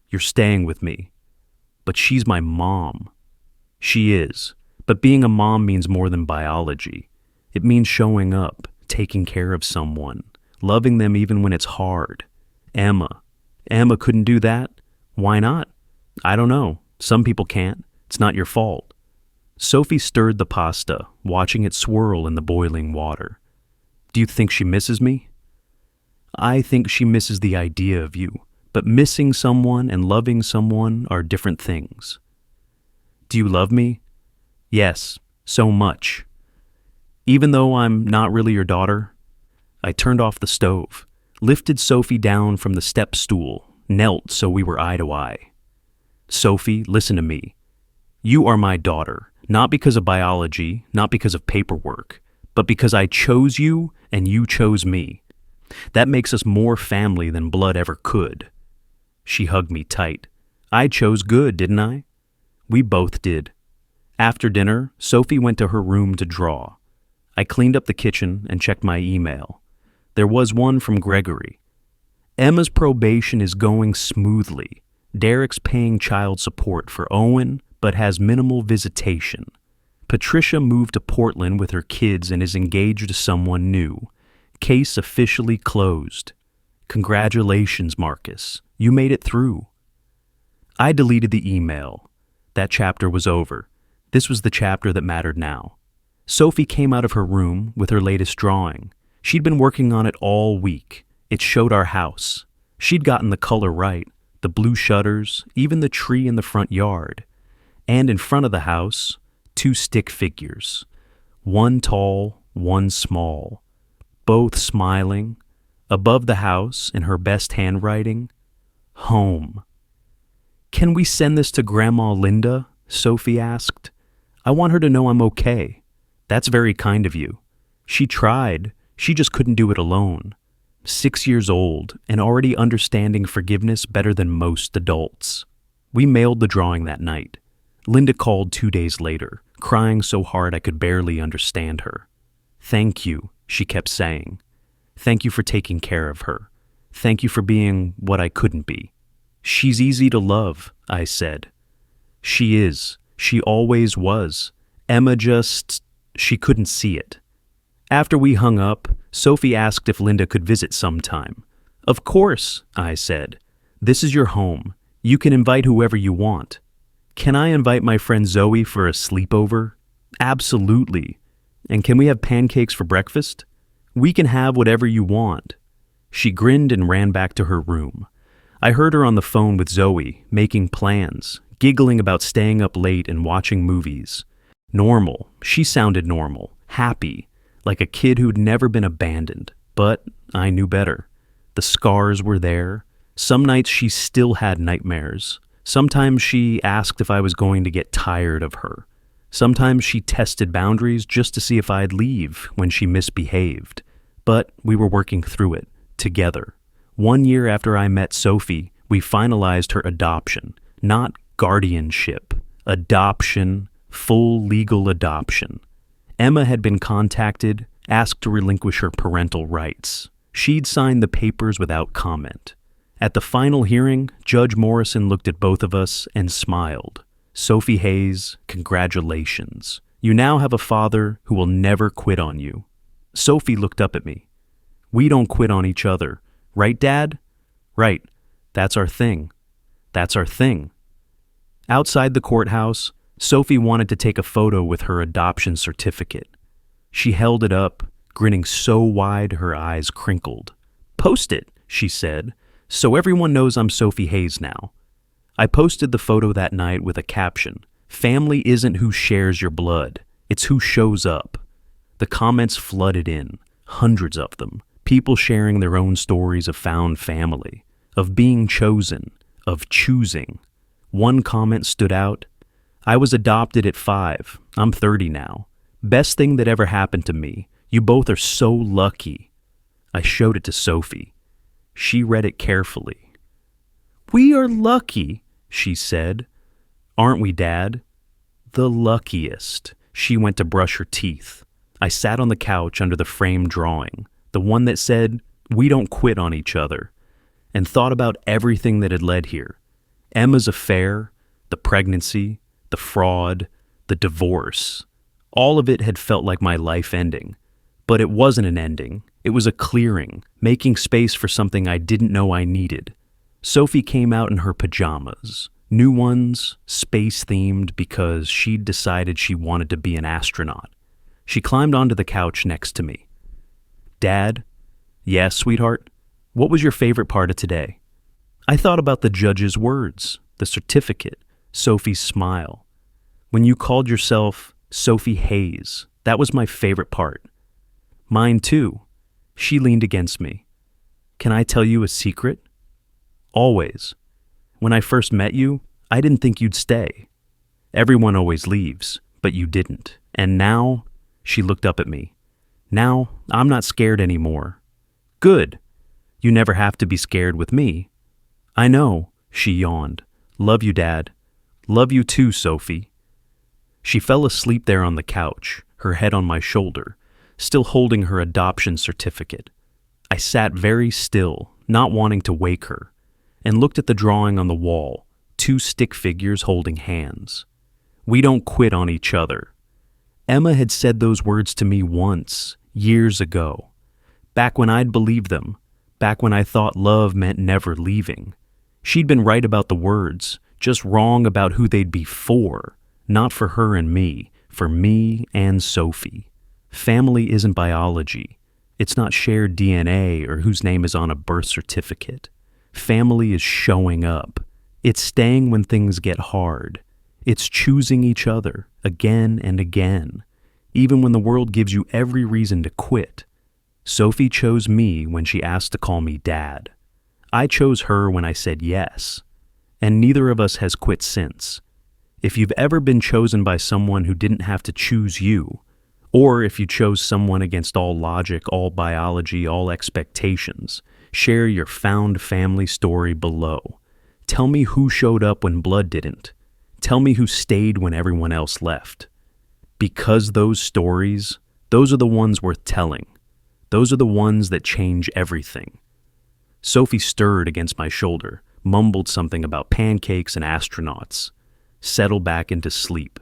You're staying with me. But she's my mom. She is. But being a mom means more than biology. It means showing up, taking care of someone, loving them even when it's hard. Emma couldn't do that? Why not? I don't know. Some people can't. It's not your fault. Sophie stirred the pasta, watching it swirl in the boiling water. Do you think she misses me? I think she misses the idea of you, but missing someone and loving someone are different things. Do you love me? Yes, so much. Even though I'm not really your daughter? I turned off the stove, lifted Sophie down from the step stool, knelt so we were eye to eye. Sophie, listen to me. You are my daughter, not because of biology, not because of paperwork, but because I chose you and you chose me. That makes us more family than blood ever could. She hugged me tight. I chose good, didn't I? We both did. After dinner, Sophie went to her room to draw. I cleaned up the kitchen and checked my email. There was one from Gregory. Emma's probation is going smoothly. Derek's paying child support for Owen, but has minimal visitation. Patricia moved to Portland with her kids and is engaged to someone new. Case officially closed. Congratulations, Marcus. You made it through. I deleted the email. That chapter was over. This was the chapter that mattered now. Sophie came out of her room with her latest drawing. She'd been working on it all week. It showed our house. She'd gotten the color right, the blue shutters, even the tree in the front yard. And in front of the house, 2 stick figures. One tall, one small. Both smiling. Above the house, in her best handwriting, home. Can we send this to Grandma Linda? Sophie asked. I want her to know I'm okay. That's very kind of you. She tried. She just couldn't do it alone. 6 years old and already understanding forgiveness better than most adults. We mailed the drawing that night. Linda called 2 days later, crying so hard I could barely understand her. Thank you, she kept saying. Thank you for taking care of her. Thank you for being what I couldn't be. She's easy to love, I said. She is. She always was. Emma she couldn't see it. After we hung up, Sophie asked if Linda could visit sometime. Of course, I said. This is your home. You can invite whoever you want. Can I invite my friend Zoe for a sleepover? Absolutely. And can we have pancakes for breakfast? We can have whatever you want. She grinned and ran back to her room. I heard her on the phone with Zoe, making plans, giggling about staying up late and watching movies. Normal. She sounded normal, happy, like a kid who'd never been abandoned. But I knew better. The scars were there. Some nights she still had nightmares. Sometimes she asked if I was going to get tired of her. Sometimes she tested boundaries just to see if I'd leave when she misbehaved. But we were working through it, together. 1 year after I met Sophie, we finalized her adoption. Not guardianship. Adoption, full legal adoption. Emma had been contacted, asked to relinquish her parental rights. She'd signed the papers without comment. At the final hearing, Judge Morrison looked at both of us and smiled. "Sophie Hayes, congratulations. You now have a father who will never quit on you." Sophie looked up at me. "We don't quit on each other. Right, Dad?" "Right. That's our thing. That's our thing." Outside the courthouse, Sophie wanted to take a photo with her adoption certificate. She held it up, grinning so wide her eyes crinkled. "Post it," she said, "so everyone knows I'm Sophie Hayes now." I posted the photo that night with a caption, "Family isn't who shares your blood, it's who shows up." The comments flooded in, hundreds of them, people sharing their own stories of found family, of being chosen, of choosing. One comment stood out, "I was adopted at 5. I'm 30 now. Best thing that ever happened to me. You both are so lucky." I showed it to Sophie. She read it carefully. "We are lucky," she said. "Aren't we, Dad?" "The luckiest." She went to brush her teeth. I sat on the couch under the framed drawing, the one that said, "We don't quit on each other," and thought about everything that had led here. Emma's affair, the pregnancy, the fraud, the divorce. All of it had felt like my life ending. But it wasn't an ending. It was a clearing, making space for something I didn't know I needed. Sophie came out in her pajamas, new ones, space-themed because she'd decided she wanted to be an astronaut. She climbed onto the couch next to me. "Dad?" "Yes, sweetheart? What was your favorite part of today?" I thought about the judge's words, the certificate, Sophie's smile. "When you called yourself Sophie Hayes, that was my favorite part." "Mine too." She leaned against me. "Can I tell you a secret?" "Always. When I first met you, I didn't think you'd stay. Everyone always leaves, but you didn't. And now," she looked up at me, "now I'm not scared anymore." "Good. You never have to be scared with me." "I know," she yawned. "Love you, Dad. Love you too, Sophie." She fell asleep there on the couch, her head on my shoulder, still holding her adoption certificate. I sat very still, not wanting to wake her, and looked at the drawing on the wall, 2 stick figures holding hands. "We don't quit on each other." Emma had said those words to me once, years ago, back when I'd believed them, back when I thought love meant never leaving. She'd been right about the words, just wrong about who they'd be for, not for her and me, for me and Sophie. Family isn't biology. It's not shared DNA or whose name is on a birth certificate. Family is showing up. It's staying when things get hard. It's choosing each other again and again, even when the world gives you every reason to quit. Sophie chose me when she asked to call me Dad. I chose her when I said yes, and neither of us has quit since. If you've ever been chosen by someone who didn't have to choose you, or if you chose someone against all logic, all biology, all expectations, share your found family story below. Tell me who showed up when blood didn't. Tell me who stayed when everyone else left. Because those stories, those are the ones worth telling. Those are the ones that change everything. Sophie stirred against my shoulder, mumbled something about pancakes and astronauts, settled back into sleep.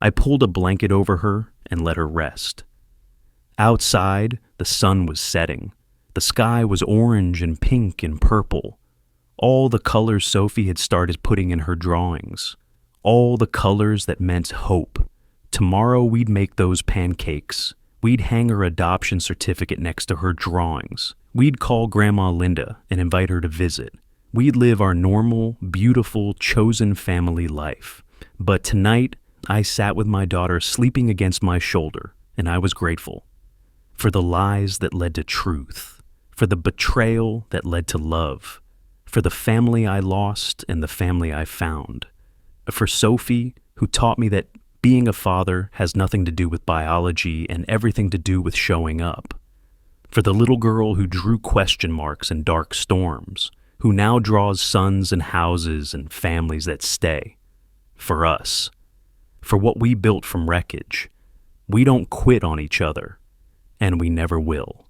I pulled a blanket over her and let her rest. Outside, the sun was setting. The sky was orange and pink and purple. All the colors Sophie had started putting in her drawings. All the colors that meant hope. Tomorrow we'd make those pancakes. We'd hang her adoption certificate next to her drawings. We'd call Grandma Linda and invite her to visit. We'd live our normal, beautiful, chosen family life. But tonight, I sat with my daughter sleeping against my shoulder, and I was grateful. For the lies that led to truth. For the betrayal that led to love. For the family I lost and the family I found. For Sophie, who taught me that being a father has nothing to do with biology and everything to do with showing up. For the little girl who drew question marks in dark storms, who now draws sons and houses and families that stay. For us. for what we built from wreckage. We don't quit on each other, and we never will.